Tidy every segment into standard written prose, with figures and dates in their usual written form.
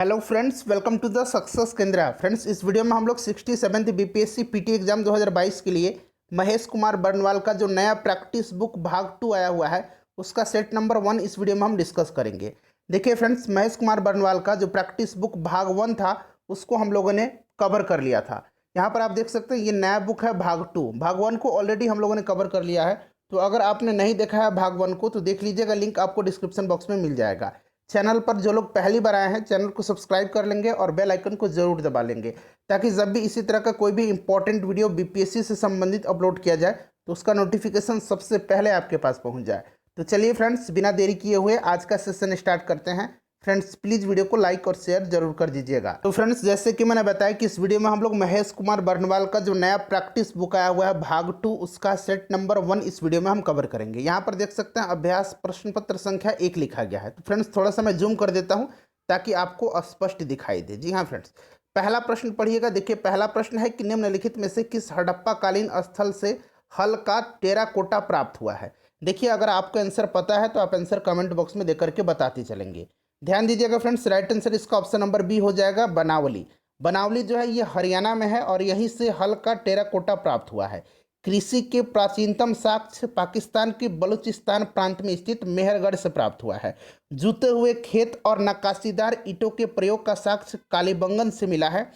Hello friends, welcome to the success Kendra. Friends, इस video में हम लोग 67th बीपीएससी पीटी एग्जाम 2022 के लिए महेश कुमार बर्नवाल का जो नया प्रैक्टिस बुक भाग 2 आया हुआ है उसका सेट नंबर 1 इस वीडियो में हम डिस्कस करेंगे। देखिए फ्रेंड्स, महेश कुमार बर्नवाल का जो प्रैक्टिस बुक भाग 1 था उसको हम लोगों ने कवर कर लिया था। यहाँ पर आप देख सकते हैं ये नया बुक है भाग 2। भाग 1 को ऑलरेडी हम लोगों ने कवर कर लिया है, तो अगर आपने नहीं देखा है भाग 1 को तो देख लीजिएगा, लिंक आपको डिस्क्रिप्शन बॉक्स में मिल जाएगा। चैनल पर जो लोग पहली बार आए हैं चैनल को सब्सक्राइब कर लेंगे और बेल आइकन को जरूर दबा लेंगे, ताकि जब भी इसी तरह का कोई भी इंपॉर्टेंट वीडियो बीपीएससी से संबंधित अपलोड किया जाए तो उसका नोटिफिकेशन सबसे पहले आपके पास पहुंच जाए। तो चलिए फ्रेंड्स, बिना देरी किए हुए आज का सेशन स्टार्ट करते हैं। फ्रेंड्स, प्लीज़ वीडियो को लाइक और शेयर जरूर कर दीजिएगा। तो फ्रेंड्स, जैसे कि मैंने बताया कि इस वीडियो में हम लोग महेश कुमार बर्नवाल का जो नया प्रैक्टिस बुक आया हुआ है भाग 2 उसका सेट नंबर 1 इस वीडियो में हम कवर करेंगे। यहाँ पर देख सकते हैं अभ्यास प्रश्न पत्र संख्या 1 लिखा गया है। तो फ्रेंड्स, थोड़ा सा मैं जूम कर देता हूँ ताकि आपको स्पष्ट दिखाई दे। जी हाँ फ्रेंड्स, पहला प्रश्न पढ़िएगा। देखिए, पहला प्रश्न है कि निम्नलिखित में से किस हड़प्पा कालीन स्थल से हल का टेराकोटा प्राप्त हुआ है। देखिए, अगर आपको आंसर पता है तो आप आंसर कमेंट बॉक्स में देकर के बताते चलेंगे। ध्यान दीजिएगा फ्रेंड्स, राइट आंसर इसका ऑप्शन नंबर बी हो जाएगा, बनावली। बनावली जो है ये हरियाणा में है और यहीं से हल का टेराकोटा प्राप्त हुआ है। कृषि के प्राचीनतम साक्ष्य पाकिस्तान के बलूचिस्तान प्रांत में स्थित मेहरगढ़ से प्राप्त हुआ है। जूते हुए खेत और नक्काशीदार ईंटों के प्रयोग का साक्ष्य कालीबंगन से मिला है।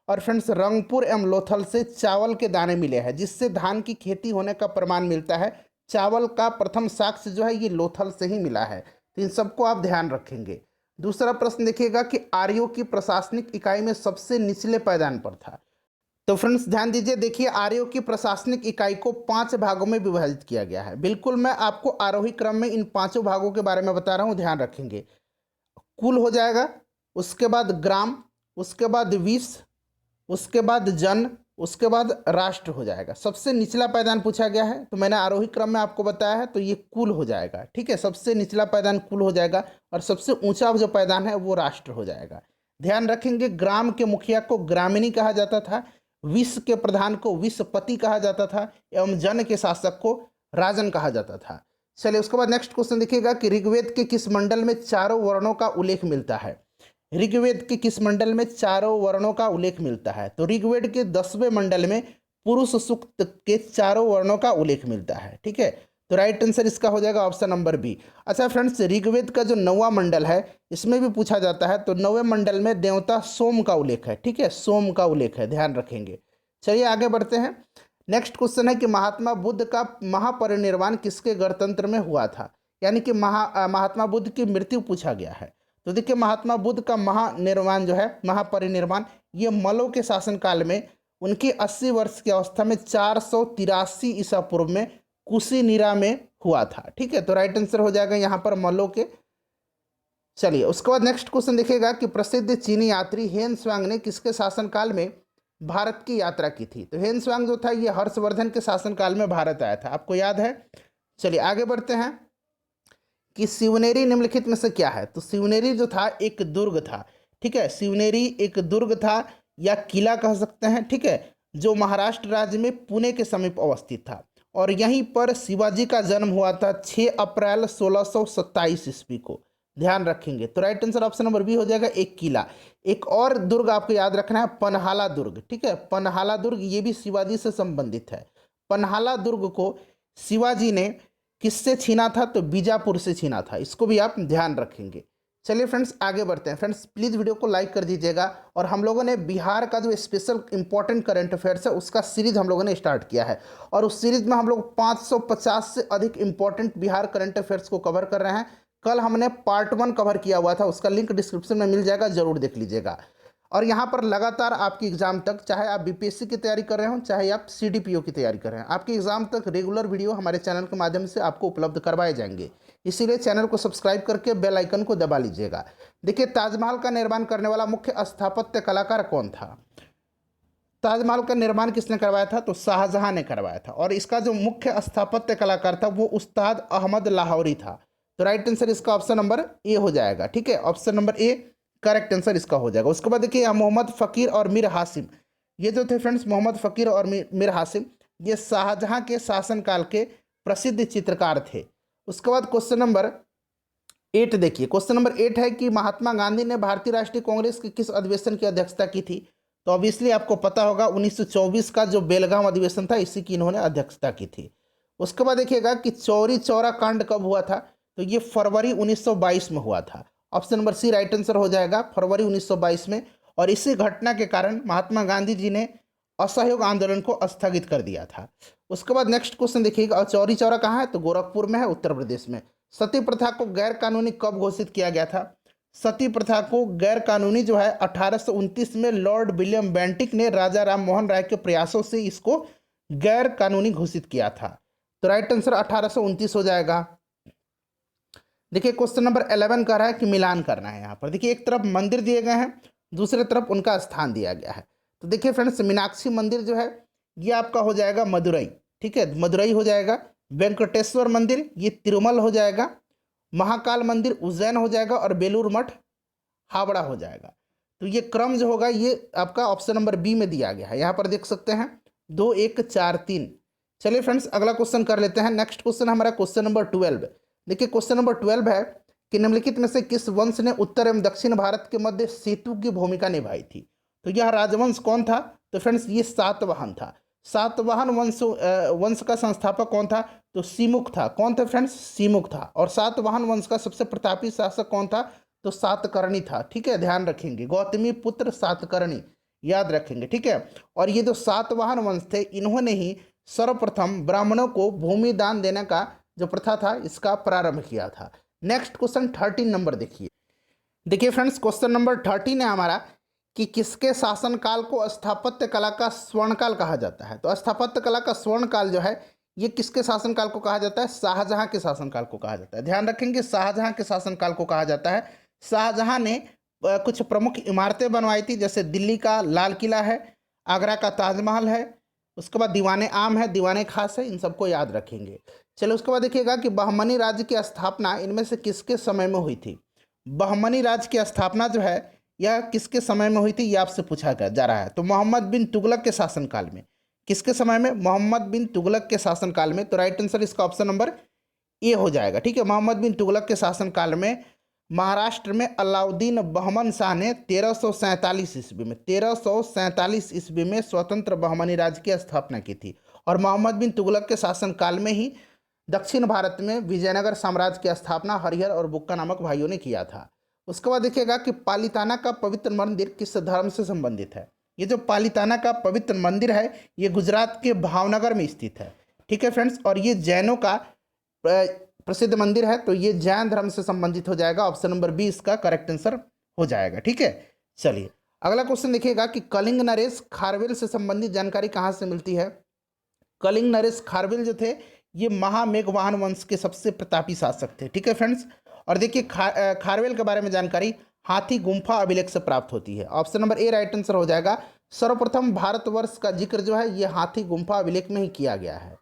और फ्रेंड्स, रंगपुर एवं लोथल से चावल के दाने मिले हैं, जिससे धान की खेती होने का प्रमाण मिलता है। चावल का प्रथम साक्ष्य जो है ये लोथल से ही मिला है। तो इन सबको आप ध्यान रखेंगे। दूसरा प्रश्न देखिएगा कि आर्यों की प्रशासनिक इकाई में सबसे निचले पायदान पर था। तो फ्रेंड्स ध्यान दीजिए, देखिए आर्यों की प्रशासनिक इकाई को 5 भागों में विभाजित किया गया है। बिल्कुल मैं आपको आरोही क्रम में इन 5 भागों के बारे में बता रहा हूं, ध्यान रखेंगे। कुल हो जाएगा, उसके बाद ग्राम, उसके बाद विष, उसके बाद जन, उसके बाद राष्ट्र हो जाएगा। सबसे निचला पायदान पूछा गया है तो मैंने आरोही क्रम में आपको बताया है, तो ये कुल हो जाएगा। ठीक है, सबसे निचला पायदान कुल हो जाएगा और सबसे ऊंचा जो पायदान है वो राष्ट्र हो जाएगा। ध्यान रखेंगे, ग्राम के मुखिया को ग्रामीणी कहा जाता था, विश्व के प्रधान को विश्वपति कहा जाता था एवं जन के शासक को राजन कहा जाता था। चलिए, उसके बाद नेक्स्ट क्वेश्चन देखिएगा कि ऋग्वेद के किस मंडल में चारों वर्णों का उल्लेख मिलता है। ऋग्वेद के किस मंडल में चारों वर्णों का उल्लेख मिलता है। तो ऋग्वेद के 10वें मंडल में पुरुष सूक्त के चारों वर्णों का उल्लेख मिलता है। ठीक है, तो राइट आंसर इसका हो जाएगा ऑप्शन नंबर बी। अच्छा फ्रेंड्स, ऋग्वेद का जो 9वां मंडल है इसमें भी पूछा जाता है, तो 9वें मंडल में देवता सोम का उल्लेख है। ठीक है, सोम का उल्लेख है, ध्यान रखेंगे। चलिए आगे बढ़ते हैं। नेक्स्ट क्वेश्चन है कि महात्मा बुद्ध का महापरिनिर्वाण किसके गणतंत्र में हुआ था। यानी कि महात्मा बुद्ध की मृत्यु पूछा गया है। तो देखिए, महात्मा बुद्ध का महानिर्वाण जो है, महापरिनिर्वाण, ये मल्लों के शासनकाल में उनकी 80 वर्ष की अवस्था में 483 ईसा पूर्व में कुशीनीरा में हुआ था। ठीक है, तो राइट आंसर हो जाएगा यहाँ पर मल्लों के। चलिए, उसके बाद नेक्स्ट क्वेश्चन देखिएगा कि प्रसिद्ध चीनी यात्री हेन स्वांग ने किसके शासनकाल में भारत की यात्रा की थी। तो हेन स्वांग जो था ये हर्षवर्धन के शासनकाल में भारत आया था, आपको याद है। चलिए आगे बढ़ते हैं कि शिवनेरी निम्नलिखित में से क्या है। तो शिवनेरी जो था एक दुर्ग था। ठीक है, शिवनेरी एक दुर्ग था या किला कह सकते हैं। ठीक है, जो महाराष्ट्र राज्य में पुणे के समीप अवस्थित था और यहीं पर शिवाजी का जन्म हुआ था 6 अप्रैल 1627 ईस्वी को। ध्यान रखेंगे, तो right answer option number B हो जाएगा, एक किला। एक और दुर्ग आपको याद रखना है, पनहाला दुर्ग। ठीक है, पनहाला दुर्ग ये भी शिवाजी से संबंधित है। पनहाला दुर्ग को शिवाजी ने किससे छीना था, तो बीजापुर से छीना था। इसको भी आप ध्यान रखेंगे। चलिए फ्रेंड्स आगे बढ़ते हैं। फ्रेंड्स प्लीज़ वीडियो को लाइक कर दीजिएगा। और हम लोगों ने बिहार का जो स्पेशल इंपॉर्टेंट करंट अफेयर्स है उसका सीरीज हम लोगों ने स्टार्ट किया है और उस सीरीज में हम लोग 550 से अधिक इंपॉर्टेंट बिहार करंट अफेयर्स को कवर कर रहे हैं। कल हमने पार्ट 1 कवर किया हुआ था, उसका लिंक डिस्क्रिप्शन में मिल जाएगा, जरूर देख लीजिएगा। और यहाँ पर लगातार आपकी एग्जाम तक, चाहे आप बीपीएससी की तैयारी कर रहे हो चाहे आप सीडीपीओ की तैयारी कर रहे हैं, आपकी एग्जाम तक रेगुलर वीडियो हमारे चैनल के माध्यम से आपको उपलब्ध करवाए जाएंगे। इसीलिए चैनल को सब्सक्राइब करके बेल आइकन को दबा लीजिएगा। देखिए, ताजमहल का निर्माण करने वाला मुख्य स्थापत्य कलाकार कौन था। ताजमहल का निर्माण किसने करवाया था, तो शाहजहां ने करवाया था। और इसका जो मुख्य स्थापत्य कलाकार था वो उस्ताद अहमद लाहौरी था। तो राइट आंसर इसका ऑप्शन नंबर ए हो जाएगा। ठीक है, option number A correct answer इसका हो जाएगा। उसके बाद देखिए, मोहम्मद फ़कीर और मीर हासिम, ये जो थे फ्रेंड्स, मोहम्मद फ़कीर और मीर हासिम, ये शाहजहां के शासनकाल के प्रसिद्ध चित्रकार थे। उसके बाद क्वेश्चन नंबर 8 देखिए, क्वेश्चन नंबर 8 है कि महात्मा गांधी ने भारतीय राष्ट्रीय कांग्रेस के किस अधिवेशन की अध्यक्षता की थी। तो ऑब्वियसली आपको पता होगा 1924 का जो बेलगाम अधिवेशन था, इसी की इन्होंने अध्यक्षता की थी। उसके बाद देखिएगा कि चौरी चौरा कांड कब हुआ था। तो ये फरवरी 1922 में हुआ था। Option number C right answer हो जाएगा, फरवरी 1922 में। और इसी घटना के कारण महात्मा गांधी जी ने असहयोग आंदोलन को स्थगित कर दिया था। उसके बाद नेक्स्ट क्वेश्चन देखिएगा, और चौरी चौरा कहाँ है, तो गोरखपुर में है, उत्तर प्रदेश में। सती प्रथा को गैर कानूनी कब घोषित किया गया था। सती प्रथा को गैर कानूनी जो है 1829 में लॉर्ड विलियम बेंटिक ने राजा राम मोहन राय के प्रयासों से इसको गैर कानूनी घोषित किया था। तो राइट आंसर 1829 हो जाएगा। देखिए क्वेश्चन नंबर 11 कह रहा है कि मिलान करना है। यहाँ पर देखिए एक तरफ मंदिर दिए गए हैं, दूसरे तरफ उनका स्थान दिया गया है। तो देखिए फ्रेंड्स, मीनाक्षी मंदिर जो है ये आपका हो जाएगा मदुरई, ठीक है, मदुरई हो जाएगा। वेंकटेश्वर मंदिर ये तिरुमल हो जाएगा। महाकाल मंदिर उज्जैन हो जाएगा। और बेलूर मठ हावड़ा हो जाएगा। तो ये क्रम जो होगा ये आपका ऑप्शन नंबर बी में दिया गया है। यहाँ पर देख सकते हैं 2 1 4 3। चलिए फ्रेंड्स, अगला क्वेश्चन कर लेते हैं। नेक्स्ट क्वेश्चन हमारा क्वेश्चन नंबर 12। देखिए क्वेश्चन नंबर 12 है कि निम्नलिखित में से किस वंश ने उत्तर एवं दक्षिण भारत के मध्य सेतु की भूमिका निभाई थी। तो यह राजवंश कौन था। तो फ्रेंड्स ये सातवाहन था। सातवाहन वंश का संस्थापक कौन था। तो सीमुख था। कौन था फ्रेंड्स, सीमुख था। और सातवाहन वंश का सबसे प्रतापी शासक कौन था। तो सातकर्णी था। ठीक है, ध्यान रखेंगे, गौतमी पुत्र सातकर्णी, याद रखेंगे, ठीक है। और ये जो सातवाहन वंश थे, इन्होंने ही सर्वप्रथम ब्राह्मणों को भूमि दान देने का जो प्रथा था इसका प्रारंभ किया था। नेक्स्ट क्वेश्चन 13 नंबर देखिए। देखिए फ्रेंड्स, क्वेश्चन नंबर 13 है हमारा कि किसके शासनकाल को स्थापत्य कला का स्वर्णकाल कहा जाता है। तो स्थापत्य कला का स्वर्णकाल जो है ये किसके शासनकाल को कहा जाता है। शाहजहां के शासनकाल को कहा जाता है। ध्यान रखेंगे, शाहजहां के शासनकाल को कहा जाता है। शाहजहां ने कुछ प्रमुख इमारतें बनवाई थी, जैसे दिल्ली का लाल किला है, आगरा का ताजमहल है, उसके बाद दीवाने आम है, दीवाने खास है, इन सबको याद रखेंगे। चलो उसके बाद देखिएगा कि बहमनी राज्य की स्थापना इनमें से किसके समय में हुई थी। बहमनी राज्य की स्थापना जो है यह किसके समय में हुई थी, ये आपसे पूछा जा रहा है। तो मोहम्मद बिन तुगलक के शासनकाल में। किसके समय में, मोहम्मद बिन तुगलक के शासनकाल में। तो राइट आंसर इसका ऑप्शन नंबर ए हो जाएगा, ठीक है। मोहम्मद बिन तुगलक के शासनकाल में महाराष्ट्र में अलाउद्दीन बहमन शाह ने 1347 ईस्वी में 1347 ईस्वी में स्वतंत्र बहमनी राज्य की स्थापना की थी। और मोहम्मद बिन तुगलक के शासनकाल में ही दक्षिण भारत में विजयनगर साम्राज्य की स्थापना हरिहर और बुक्का नामक भाइयों ने किया था। उसके बाद देखिएगा कि पालिताना का पवित्र मंदिर किस धर्म से संबंधित है। ये जो पालिताना का पवित्र मंदिर है ये गुजरात के भावनगर में स्थित है, ठीक है फ्रेंड्स। और ये जैनों का प्रसिद्ध मंदिर है, तो ये जैन धर्म से संबंधित हो जाएगा। ऑप्शन नंबर बी इसका करेक्ट आंसर हो जाएगा, ठीक है। चलिए अगला क्वेश्चन देखिएगा कि कलिंग नरेश खारवेल से संबंधित जानकारी कहाँ से मिलती है। कलिंग नरेश खारवेल जो थे ये महामेघवाहन वंश के सबसे प्रतापी शासक थे, ठीक है फ्रेंड्स। और देखिए खारवेल के बारे में जानकारी हाथी गुम्फा अभिलेख से प्राप्त होती है। Option number A right answer हो जाएगा। सर्वप्रथम भारतवर्ष का जिक्र जो है ये हाथी गुम्फा अभिलेख में ही किया गया है।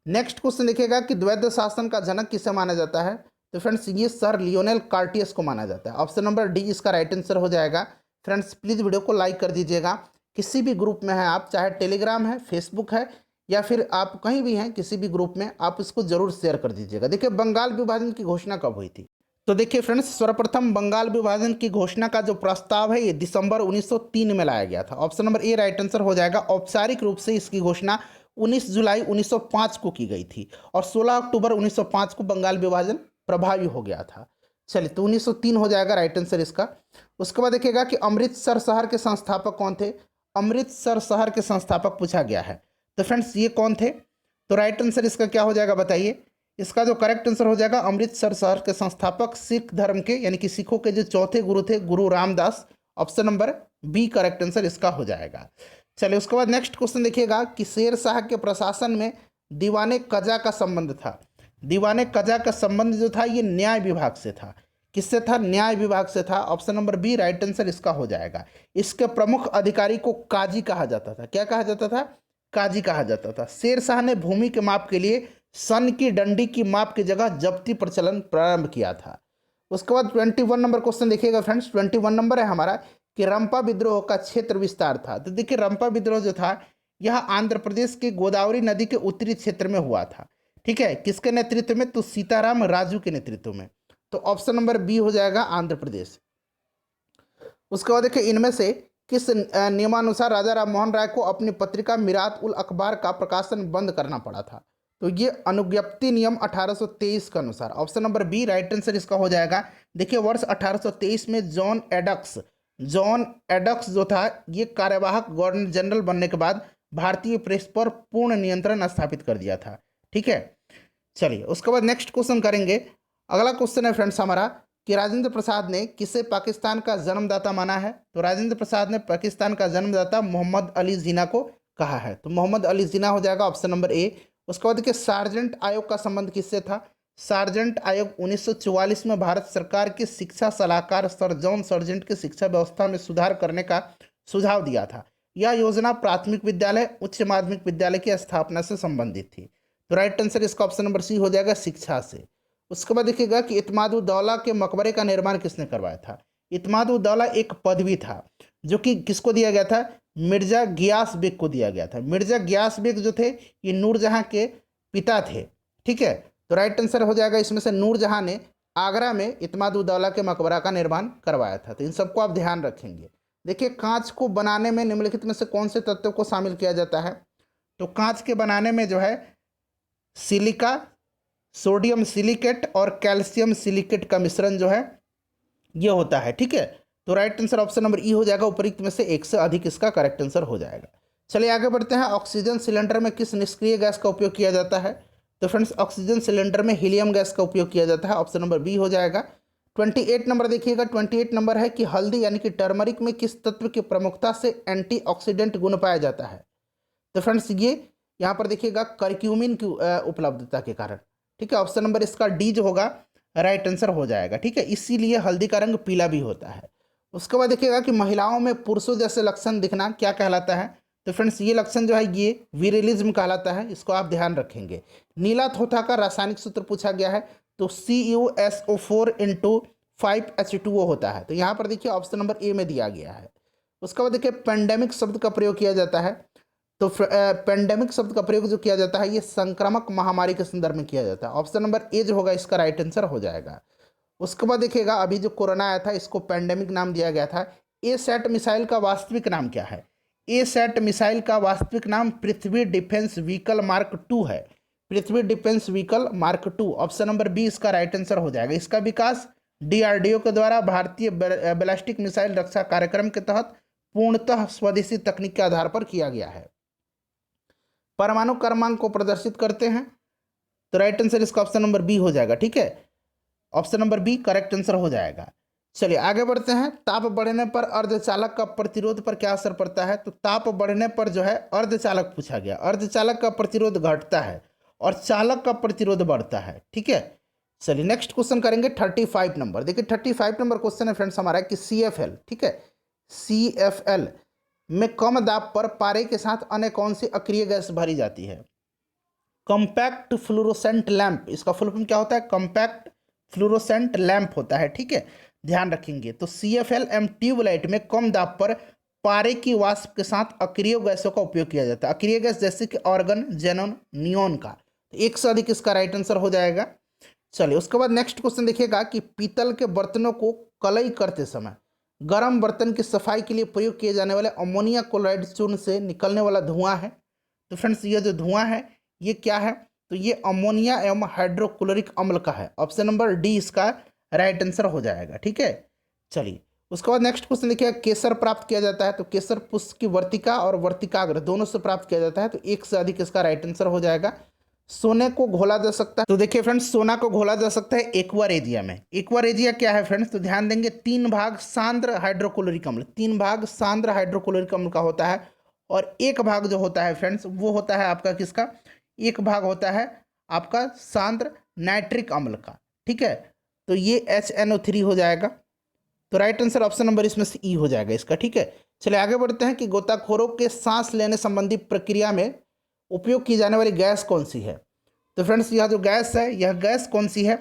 नेक्स्ट क्वेश्चन देखिएगा कि द्वैध शासन का जनक किसे माना जाता है। तो फ्रेंड्स ये सर लियोनेल कार्टियस को माना जाता है। ऑप्शन नंबर डी इसका राइट आंसर हो जाएगा। फ्रेंड्स प्लीज़ वीडियो को लाइक कर दीजिएगा। किसी भी ग्रुप में हैं आप, चाहे टेलीग्राम है, फेसबुक है, या फिर आप कहीं भी हैं किसी भी ग्रुप में, आप इसको जरूर शेयर कर दीजिएगा। देखिए बंगाल विभाजन की घोषणा कब हुई थी। तो देखिए फ्रेंड्स, सर्वप्रथम बंगाल विभाजन की घोषणा का जो प्रस्ताव है ये दिसंबर 1903 में लाया गया था। Option number A right answer हो जाएगा। औपचारिक रूप से इसकी घोषणा 19 जुलाई 1905 को की गई थी और 16 अक्टूबर 1905 को बंगाल विभाजन प्रभावी हो गया था। चलिए तो 1903 हो जाएगा राइट आंसर इसका। उसके बाद देखिएगा कि अमृतसर शहर के संस्थापक कौन थे। अमृतसर शहर के संस्थापक पूछा गया है। तो फ्रेंड्स ये कौन थे। तो राइट आंसर इसका क्या हो जाएगा बताइए। इसका जो करेक्ट आंसर हो जाएगा अमृतसर शहर के संस्थापक सिख धर्म के यानी कि सिखों के जो चौथे गुरु थे Guru Ramdas. Option number B correct answer इसका हो जाएगा। चलिए उसके बाद नेक्स्ट क्वेश्चन देखिएगा कि शेर शाह के प्रशासन में दीवाने कजा का संबंध था। दीवाने कजा का संबंध जो था ये न्याय विभाग से था। किससे था, न्याय विभाग से था। Option number B right answer इसका हो जाएगा। इसके प्रमुख अधिकारी को काजी कहा जाता था। क्या कहा जाता था, काजी कहा जाता था। शेर शाह ने भूमि के माप के लिए सन की डंडी की माप की जगह जब्ती प्रचलन प्रारंभ किया था। उसके बाद 21 नंबर क्वेश्चन देखिएगा फ्रेंड्स। 21 नंबर है हमारा कि रंपा विद्रोह का क्षेत्र विस्तार था। तो देखिए रंपा विद्रोह जो था यह आंध्र प्रदेश के गोदावरी नदी के उत्तरी क्षेत्र में हुआ था। ठीक है, किसके नेतृत्व में, तो सीताराम राजू के नेतृत्व में। तो ऑप्शन नंबर बी हो जाएगा आंध्र प्रदेश। उसके बाद देखिए इनमें से किस नियमानुसार राजा राम मोहन राय को अपनी पत्रिका मिरात उल अखबार का प्रकाशन बंद करना पड़ा था? तो ये अनुज्ञप्ति नियम 1823 के अनुसार। Option number B right answer इसका हो जाएगा। देखिए वर्ष 1823 में जॉन एडक्स जो था ये कार्यवाहक गवर्नर जनरल बनने के बाद भारतीय प्रेस पर पूर्ण नियंत्रण स्थापित कर दिया था। ठीक है, चलिए उसके बाद नेक्स्ट क्वेश्चन करेंगे। अगला क्वेश्चन है फ्रेंड्स हमारा कि राजेंद्र प्रसाद ने किसे पाकिस्तान का जन्मदाता माना है? तो राजेंद्र प्रसाद ने पाकिस्तान का जन्मदाता मोहम्मद अली जिन्ना को कहा है। तो मोहम्मद अली जिन्ना हो जाएगा ऑप्शन नंबर ए। उसके बाद देखिए सार्जेंट आयोग का संबंध किससे था? सार्जेंट आयोग 1944 में भारत सरकार के शिक्षा सलाहकार सर जॉन सार्जेंट की शिक्षा व्यवस्था में सुधार करने का सुझाव दिया था। यह योजना प्राथमिक विद्यालय उच्च माध्यमिक विद्यालय की स्थापना से संबंधित थी। तो राइट आंसर इसका ऑप्शन नंबर सी हो जाएगा, शिक्षा से। उसके बाद देखिएगा कि इत्माद-उद-दौला के मकबरे का निर्माण किसने करवाया था? इत्माद-उद-दौला एक पदवी था जो कि किसको दिया गया था? मिर्जा गियास बेग को दिया गया था। मिर्जा गियास बेग जो थे ये नूरजहां के पिता थे। ठीक है, तो राइट आंसर हो जाएगा इसमें से नूरजहां ने आगरा में इत्माद-उद-दौला के मकबरा का निर्माण करवाया था। तो इन सबको आप ध्यान रखेंगे। देखिए कांच को बनाने में निम्नलिखित में से कौन से तत्व को शामिल किया जाता है? तो कांच के बनाने में जो है सिलिका, सोडियम सिलिकेट और कैल्शियम सिलिकेट का मिश्रण जो है ये होता है। ठीक है, तो राइट आंसर ऑप्शन नंबर ई हो जाएगा। उपरोक्त में से एक से अधिक इसका करेक्ट आंसर हो जाएगा। चलिए आगे बढ़ते हैं। ऑक्सीजन सिलेंडर में किस निष्क्रिय गैस का उपयोग किया जाता है? तो फ्रेंड्स ऑक्सीजन सिलेंडर में हीलियम गैस का उपयोग किया जाता है। ऑप्शन नंबर बी हो जाएगा। 28 नंबर देखिएगा। 28 नंबर है कि हल्दी यानी कि टर्मरिक में किस तत्व की प्रमुखता से एंटीऑक्सीडेंट गुण पाया जाता है? तो फ्रेंड्स ये यहाँ पर देखिएगा करक्यूमिन की उपलब्धता के कारण। ठीक है, ऑप्शन नंबर इसका डी जो होगा राइट आंसर हो जाएगा। ठीक है, इसीलिए हल्दी का रंग पीला भी होता है। उसके बाद देखिएगा कि महिलाओं में पुरुषों जैसे लक्षण दिखना क्या कहलाता है? तो फ्रेंड्स ये लक्षण जो है ये विरिलिज्म कहलाता है। इसको आप ध्यान रखेंगे। नीला थोथा का रासायनिक सूत्र पूछा गया है तो CuSO4 × 5H2O होता है। तो यहाँ पर देखिए ऑप्शन नंबर ए में दिया गया है। उसके बाद देखिए पेंडेमिक शब्द का प्रयोग किया जाता है। तो पेंडेमिक शब्द का प्रयोग जो किया जाता है ये संक्रामक महामारी के संदर्भ में किया जाता है। ऑप्शन नंबर ए जो होगा इसका राइट आंसर हो जाएगा। उसके बाद देखिएगा अभी जो कोरोना आया था इसको पेंडेमिक नाम दिया गया था। ए-सैट मिसाइल का वास्तविक नाम क्या है? ए-सैट मिसाइल का वास्तविक नाम पृथ्वी डिफेंस व्हीकल मार्क 2 है। Prithvi defence vehicle mark 2। Option number B इसका राइट आंसर हो जाएगा। इसका विकास DRDO के द्वारा भारतीय बैलिस्टिक मिसाइल रक्षा कार्यक्रम के तहत पूर्णतः स्वदेशी तकनीक के आधार पर किया गया है। परमाणु क्रमांक को प्रदर्शित करते हैं। तो राइट आंसर इसका ऑप्शन नंबर बी हो जाएगा। ठीक है, option number B correct answer हो जाएगा। चलिए आगे बढ़ते हैं। ताप बढ़ने पर अर्धचालक का प्रतिरोध पर क्या असर पड़ता है? तो ताप बढ़ने पर जो है अर्धचालक पूछा गया। अर्धचालक का प्रतिरोध घटता है और चालक का प्रतिरोध बढ़ता है। ठीक है, चलिए नेक्स्ट क्वेश्चन करेंगे 35 नंबर। देखिए 35 नंबर क्वेश्चन है फ्रेंड्स हमारा कि CFL, ठीक है, CFL में कम दाब पर पारे के साथ अन्य कौन सी अक्रिय गैस भरी जाती है? कॉम्पैक्ट फ्लोरोसेंट लैंप, इसका फुल फॉर्म क्या होता है? कॉम्पैक्ट फ्लोरोसेंट लैंप होता है। ठीक है, ध्यान रखेंगे। तो CFL ट्यूबलाइट में कम दाब पर पारे की वाष्प के साथ अक्रिय गैसों का उपयोग किया जाता है। अक्रिय गैस जैसे कि ऑर्गन, जेनॉन, नियोन का। तो एक से अधिक इसका राइट आंसर हो जाएगा। चलिए उसके बाद नेक्स्ट क्वेश्चन देखिएगा कि पीतल के बर्तनों को कलई करते समय गर्म बर्तन की सफाई के लिए प्रयोग किए जाने वाले अमोनिया क्लोराइड चूर्ण से निकलने वाला धुआं है। तो फ्रेंड्स ये जो धुआं है ये क्या है? तो ये अमोनिया एवं हाइड्रोक्लोरिक अम्ल का है। ऑप्शन नंबर डी इसका राइट आंसर हो जाएगा। ठीक है, चलिए उसके बाद नेक्स्ट क्वेश्चन देखिए केसर प्राप्त किया जाता है। तो केसर पुष्प की वर्तिका और वर्तिकाग्र दोनों से प्राप्त किया जाता है। तो एक से अधिक इसका राइट आंसर हो जाएगा। सोने को घोला जा सकता है। तो देखिए फ्रेंड्स सोना को घोला जा सकता है एक्वारेजिया में। एक्वारेजिया क्या है फ्रेंड्स? तो ध्यान देंगे 3 भाग सांद्र हाइड्रोक्लोरिक अम्ल, 3 भाग सांद्र हाइड्रोक्लोरिक अम्ल का होता है और 1 भाग जो होता है फ्रेंड्स वो होता है आपका किसका? 1 भाग होता है आपका सांद्र नाइट्रिक अम्ल का। ठीक है, तो ये HNO3 हो जाएगा। तो राइट आंसर ऑप्शन नंबर इसमें से ई हो जाएगा इसका। ठीक है, चलिए आगे बढ़ते हैं कि गोताखोरों के सांस लेने संबंधी प्रक्रिया में उपयोग की जाने वाली गैस कौन सी है? तो फ्रेंड्स यह जो गैस है यह गैस कौन सी है?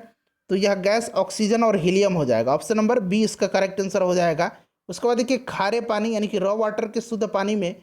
तो यह गैस ऑक्सीजन और हीलियम हो जाएगा। ऑप्शन नंबर बी इसका करेक्ट आंसर हो जाएगा। उसके बाद देखिए खारे पानी यानी कि रॉ वाटर के शुद्ध पानी में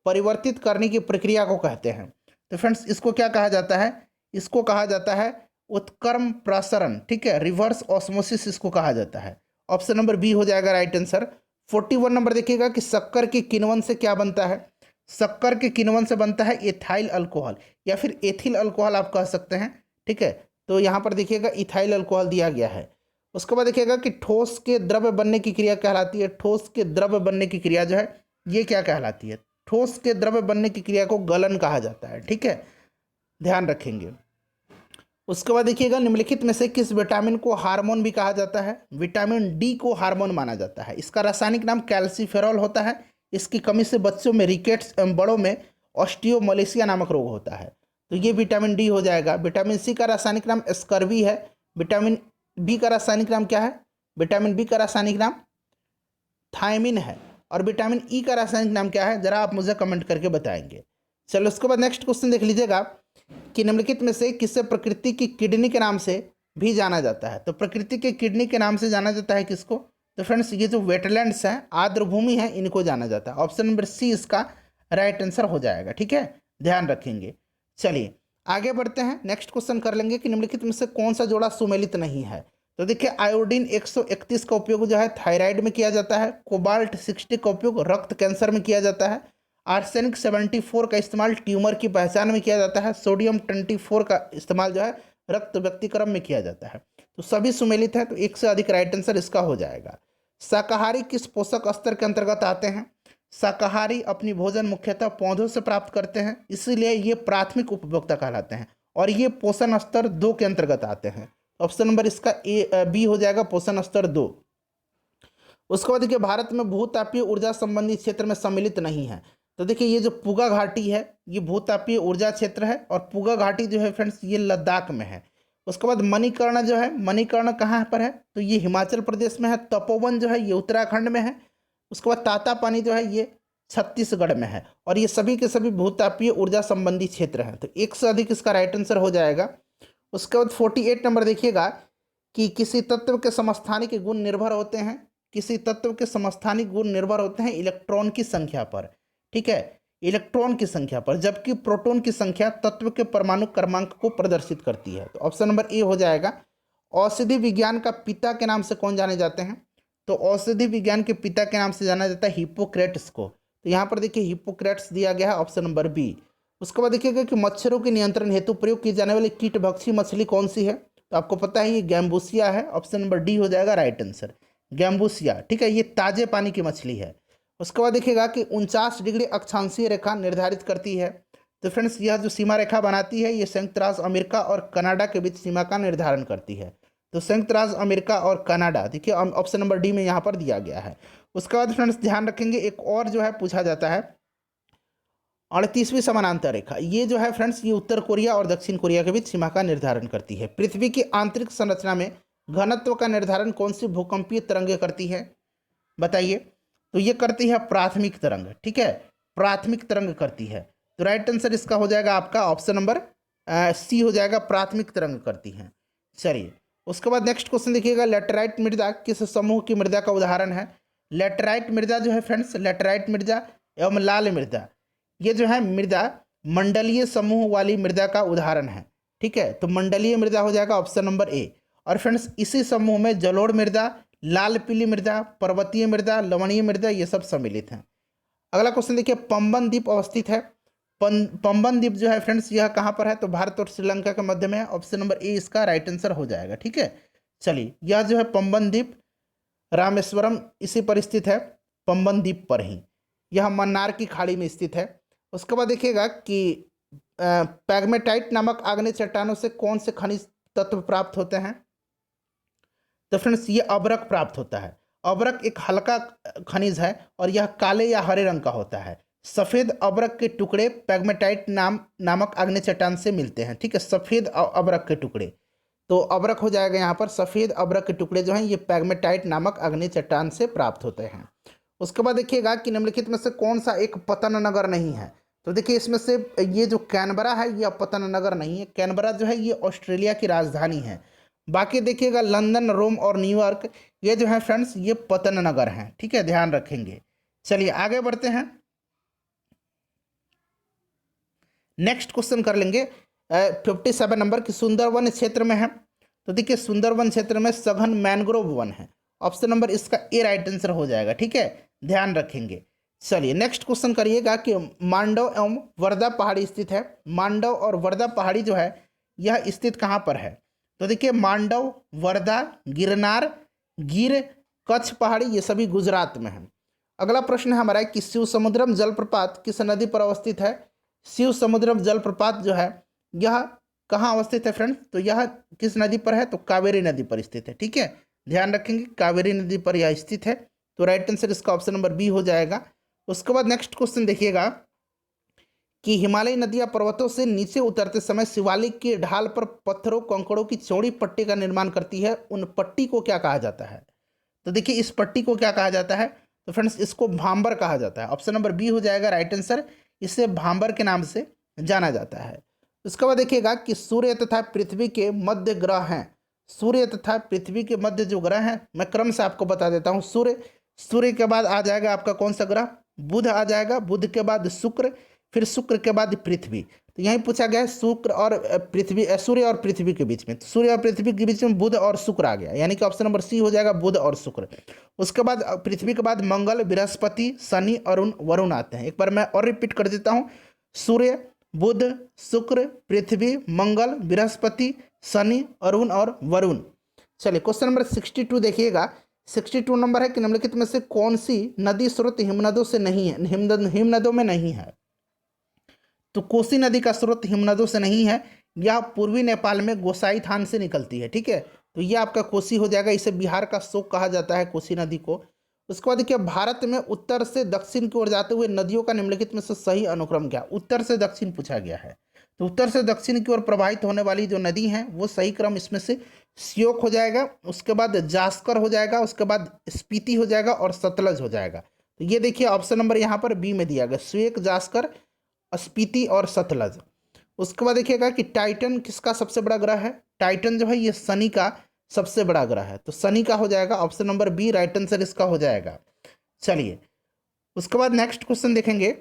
परिवर्तित करने की प्रक्रिया को कहते हैं। तो फ्रेंड्स इसको क्या कहा जाता है? इसको कहा जाता है उत्क्रम प्रसरण, ठीक है, रिवर्स ऑस्मोसिस इसको कहा जाता है। ऑप्शन नंबर बी हो जाएगा राइट आंसर। 41 नंबर देखिएगा कि शक्कर के किण्वन से क्या बनता है। शक्कर के किण्वन से बनता है एथाइल अल्कोहल या फिर एथिल अल्कोहल आप कह सकते हैं, ठीक है। तो यहाँ पर देखिएगा इथाइल अल्कोहल दिया गया है। उसके बाद देखिएगा कि ठोस के द्रव्य बनने की क्रिया कहलाती है। ठोस के द्रव्य बनने की क्रिया जो है ये क्या कहलाती है। ठोस के द्रव्य बनने की क्रिया को गलन कहा जाता है, ठीक है, ध्यान रखेंगे। उसके बाद देखिएगा निम्नलिखित में से किस विटामिन को हार्मोन भी कहा जाता है। विटामिन डी को हार्मोन माना जाता है। इसका रासायनिक नाम कैल्सीफेरॉल होता है। इसकी कमी से बच्चों में रिकेट्स एवं बड़ों में ऑस्टियोमलेशिया नामक रोग होता है। तो ये विटामिन डी हो जाएगा। विटामिन सी का रासायनिक नाम स्कर्वी है। विटामिन बी का रासायनिक नाम क्या है। विटामिन बी का रासायनिक नाम थायमिन है। और विटामिन ई का रासायनिक नाम क्या है, जरा आप मुझे कमेंट करके बताएंगे। चलो उसके बाद नेक्स्ट क्वेश्चन देख लीजिएगा कि निम्नलिखित में से किसे प्रकृति की किडनी के नाम से भी जाना जाता है। तो प्रकृति के किडनी के नाम से जाना जाता है किसको। तो फ्रेंड्स ये जो वेटलैंड्स हैं, आर्द्र भूमि है, इनको जाना जाता है। ऑप्शन नंबर सी इसका राइट आंसर हो जाएगा, ठीक है, ध्यान रखेंगे। चलिए आगे बढ़ते हैं, नेक्स्ट क्वेश्चन कर लेंगे कि निम्नलिखित में से कौन सा जोड़ा सुमेलित नहीं है। तो देखिए आयोडीन 131 का उपयोग जो है थायराइड में किया जाता है। कोबाल्ट 60 का उपयोग रक्त कैंसर में किया जाता है। आर्सेनिक 74 का इस्तेमाल ट्यूमर की पहचान में किया जाता है। सोडियम 24 का इस्तेमाल जो है रक्त व्यक्तिक्रम में किया जाता है। तो सभी सुमेलित है, तो एक से अधिक राइट आंसर इसका हो जाएगा। शाकाहारी किस पोषक स्तर के अंतर्गत आते हैं। शाकाहारी अपनी भोजन मुख्यतः पौधों से प्राप्त करते हैं, इसीलिए ये प्राथमिक उपभोक्ता कहलाते हैं और ये पोषण स्तर 2 के अंतर्गत आते हैं। ऑप्शन नंबर इसका बी हो जाएगा, पोषण स्तर 2। उसके बाद देखिए भारत में भूतापीय ऊर्जा संबंधी क्षेत्र में सम्मिलित नहीं है। तो देखिए ये जो पुगा घाटी है ये भूतापीय ऊर्जा क्षेत्र है और पुगा घाटी जो है फ्रेंड्स ये लद्दाख में है। उसके बाद मणिकर्ण जो है, मणिकर्ण कहाँ पर है, तो ये हिमाचल प्रदेश में है। तपोवन जो है ये उत्तराखंड में है। उसके बाद तातापानी जो है ये छत्तीसगढ़ में है और ये सभी के सभी भूतापीय ऊर्जा संबंधी क्षेत्र हैं। तो एक से अधिक इसका राइट आंसर हो जाएगा। उसके बाद 48 नंबर देखिएगा कि किसी तत्व के समस्थानिक गुण निर्भर होते हैं। किसी तत्व के समस्थानिक गुण निर्भर होते हैं इलेक्ट्रॉन की संख्या पर, ठीक है, इलेक्ट्रॉन की संख्या पर, जबकि प्रोटॉन की संख्या तत्व के परमाणु क्रमांक को प्रदर्शित करती है। तो ऑप्शन नंबर ए हो जाएगा। औषधि विज्ञान का पिता के नाम से कौन जाने जाते हैं। तो औषधि विज्ञान के पिता के नाम से जाना जाता है हिप्पोक्रेट्स को। तो यहाँ पर देखिए हिप्पोक्रेट्स दिया गया है, ऑप्शन नंबर बी। उसके बाद देखिएगा कि मच्छरों के नियंत्रण हेतु प्रयोग की जाने वाली कीटभक्षी मछली कौन सी है। तो आपको पता है ये गैम्बूसिया है। ऑप्शन नंबर डी हो जाएगा राइट आंसर, गैम्बूसिया, ठीक है, ये ताजे पानी की मछली है। उसके बाद देखिएगा कि 49 डिग्री अक्षांशीय रेखा निर्धारित करती है। तो फ्रेंड्स यह जो सीमा रेखा बनाती है ये संयुक्त राज्य अमेरिका और कनाडा के बीच सीमा का निर्धारण करती है। तो संयुक्त राज्य अमेरिका और कनाडा, देखिए ऑप्शन नंबर डी में यहाँ पर दिया गया है। उसके बाद फ्रेंड्स ध्यान रखेंगे एक और जो है पूछा जाता है 38वीं समानांतर रेखा। ये जो है फ्रेंड्स ये उत्तर कोरिया और दक्षिण कोरिया के बीच सीमा का निर्धारण करती है। पृथ्वी की आंतरिक संरचना में घनत्व का निर्धारण कौन सी भूकंपीय तरंगें करती है, बताइए। तो ये करती है प्राथमिक तरंग, ठीक है, प्राथमिक तरंग करती है। तो राइट आंसर इसका हो जाएगा आपका ऑप्शन नंबर सी हो जाएगा, प्राथमिक तरंग करती हैं। चलिए उसके बाद नेक्स्ट क्वेश्चन देखिएगा, लेटराइट मृदा किस समूह की मृदा का उदाहरण है। लेटराइट मृदा जो है फ्रेंड्स, लेटराइट मृदा एवं लाल मृदा, ये जो है मृदा मंडलीय समूह वाली मृदा का उदाहरण है, ठीक है। तो मंडलीय मृदा हो जाएगा ऑप्शन नंबर ए। और फ्रेंड्स इसी समूह में जलोढ़ मृदा, लाल पीली मृदा, पर्वतीय मृदा, लवणीय मृदा ये सब सम्मिलित हैं। अगला क्वेश्चन देखिए, पंबन द्वीप अवस्थित है। पंबन द्वीप जो है फ्रेंड्स यह कहाँ पर है, तो भारत और श्रीलंका के मध्य में है। ऑप्शन नंबर ए इसका राइट आंसर हो जाएगा, ठीक है। चलिए यह जो है पंबन द्वीप रामेश्वरम इसी पर स्थित है, पंबन द्वीप पर ही, यह मन्नार की खाड़ी में स्थित है। उसके बाद देखिएगा कि पैग्मेटाइट नामक आग्नेय चट्टानों से कौन से खनिज तत्व प्राप्त होते हैं। तो फ्रेंड्स ये अबरक प्राप्त होता है। अबरक एक हल्का खनिज है और यह काले या हरे रंग का होता है। सफ़ेद अबरक के टुकड़े पैग्मेटाइट नामक आग्नेय चट्टान से मिलते हैं, ठीक है, सफ़ेद अबरक के टुकड़े। तो अबरक हो जाएगा यहाँ पर, सफ़ेद अबरक के टुकड़े जो हैं ये पैग्मेटाइट नामक आग्नेय चट्टान से प्राप्त होते हैं। उसके बाद देखिएगा कि निम्नलिखित में से कौन सा एक पतन नगर नहीं है। तो देखिए इसमें से ये जो कैनबरा है ये पतन नगर नहीं है। कैनबरा जो है ये ऑस्ट्रेलिया की राजधानी है। बाकी देखिएगा लंदन, रोम और न्यूयॉर्क ये जो है फ्रेंड्स ये पतन नगर हैं, ठीक है, ध्यान रखेंगे। चलिए आगे बढ़ते हैं, नेक्स्ट क्वेश्चन कर लेंगे 57 नंबर की सुंदरवन क्षेत्र में है। तो देखिए सुंदरवन क्षेत्र में सघन मैंग्रोव वन है। ऑप्शन नंबर इसका ए राइट आंसर हो जाएगा, ठीक है, ध्यान रखेंगे। चलिए नेक्स्ट क्वेश्चन करिएगा कि मांडव एवं वर्धा पहाड़ी स्थित है। मांडव और वर्धा पहाड़ी जो है यह स्थित कहाँ पर है? तो देखिए मांडव, वर्धा, गिरनार, गिर, कच्छ पहाड़ी ये सभी गुजरात में है। अगला प्रश्न हमारा है कि शिव समुद्रम जलप्रपात किस नदी पर अवस्थित है? शिव समुद्रम जलप्रपात जो है यह कहाँ अवस्थित है फ्रेंड्स? तो यह किस नदी पर है? तो कावेरी नदी पर स्थित है, ठीक है, ध्यान रखेंगे कावेरी नदी पर यह स्थित है। तो राइट आंसर इसका ऑप्शन नंबर बी हो जाएगा। उसके बाद नेक्स्ट क्वेश्चन देखिएगा कि हिमालयी नदियां पर्वतों से नीचे उतरते समय शिवालिक की ढाल पर पत्थरों कंकड़ों की चौड़ी पट्टी का निर्माण करती है, उन पट्टी को क्या कहा जाता है? तो देखिए इस पट्टी को क्या कहा जाता है? तो फ्रेंड्स इसको भांबर कहा जाता है। ऑप्शन नंबर बी हो जाएगा राइट आंसर, इसे भांबर के नाम से जाना जाता है। उसके बाद देखिएगा कि सूर्य तथा पृथ्वी के मध्य ग्रह हैं। सूर्य तथा पृथ्वी के मध्य जो ग्रह हैं मैं क्रम से आपको बता देता हूँ। सूर्य के बाद आ जाएगा आपका कौन सा ग्रह? बुध आ जाएगा, बुध के बाद शुक्र, फिर शुक्र के बाद पृथ्वी। तो यही पूछा गया है शुक्र और पृथ्वी, सूर्य और पृथ्वी के बीच में। तो सूर्य और पृथ्वी के बीच में बुध और शुक्र आ गया, यानी कि ऑप्शन नंबर सी हो जाएगा बुध और शुक्र। उसके बाद पृथ्वी के बाद मंगल, बृहस्पति, शनि, अरुण, वरुण आते हैं। एक बार मैं और रिपीट कर देता हूँ, सूर्य, बुध, शुक्र, पृथ्वी, मंगल, बृहस्पति, शनि, अरुण और वरुण। चलिए क्वेश्चन नंबर 62 देखिएगा। 62 नंबर है कि निम्नलिखित में से कौन सी नदी स्रोत हिमनदों से नहीं है, हिमनदों में नहीं है? तो कोसी नदी का स्रोत हिमनदों से नहीं है, यह पूर्वी नेपाल में गोसाईथान से निकलती है, ठीक है। तो यह आपका कोसी हो जाएगा, इसे बिहार का शोक कहा जाता है कोसी नदी को। उसके बाद देखिए भारत में उत्तर से दक्षिण की ओर जाते हुए नदियों का निम्नलिखित में से सही अनुक्रम क्या? उत्तर से दक्षिण पूछा गया है, तो उत्तर से दक्षिण की ओर प्रवाहित होने वाली जो नदी है वो सही क्रम इसमें से श्योक हो जाएगा, उसके बाद जास्कर हो जाएगा, उसके बाद स्पीति हो जाएगा और सतलज हो जाएगा। तो ये देखिए ऑप्शन नंबर यहाँ पर बी में दिया गया, श्वेक, जास्कर, स्पीति और सतलज। उसके बाद देखिएगा कि टाइटन किसका सबसे बड़ा ग्रह है? टाइटन जो है ये शनि का सबसे बड़ा ग्रह है, तो शनि का हो जाएगा option number B, right answer इसका हो जाएगा। चलिए उसके बाद नेक्स्ट क्वेश्चन देखेंगे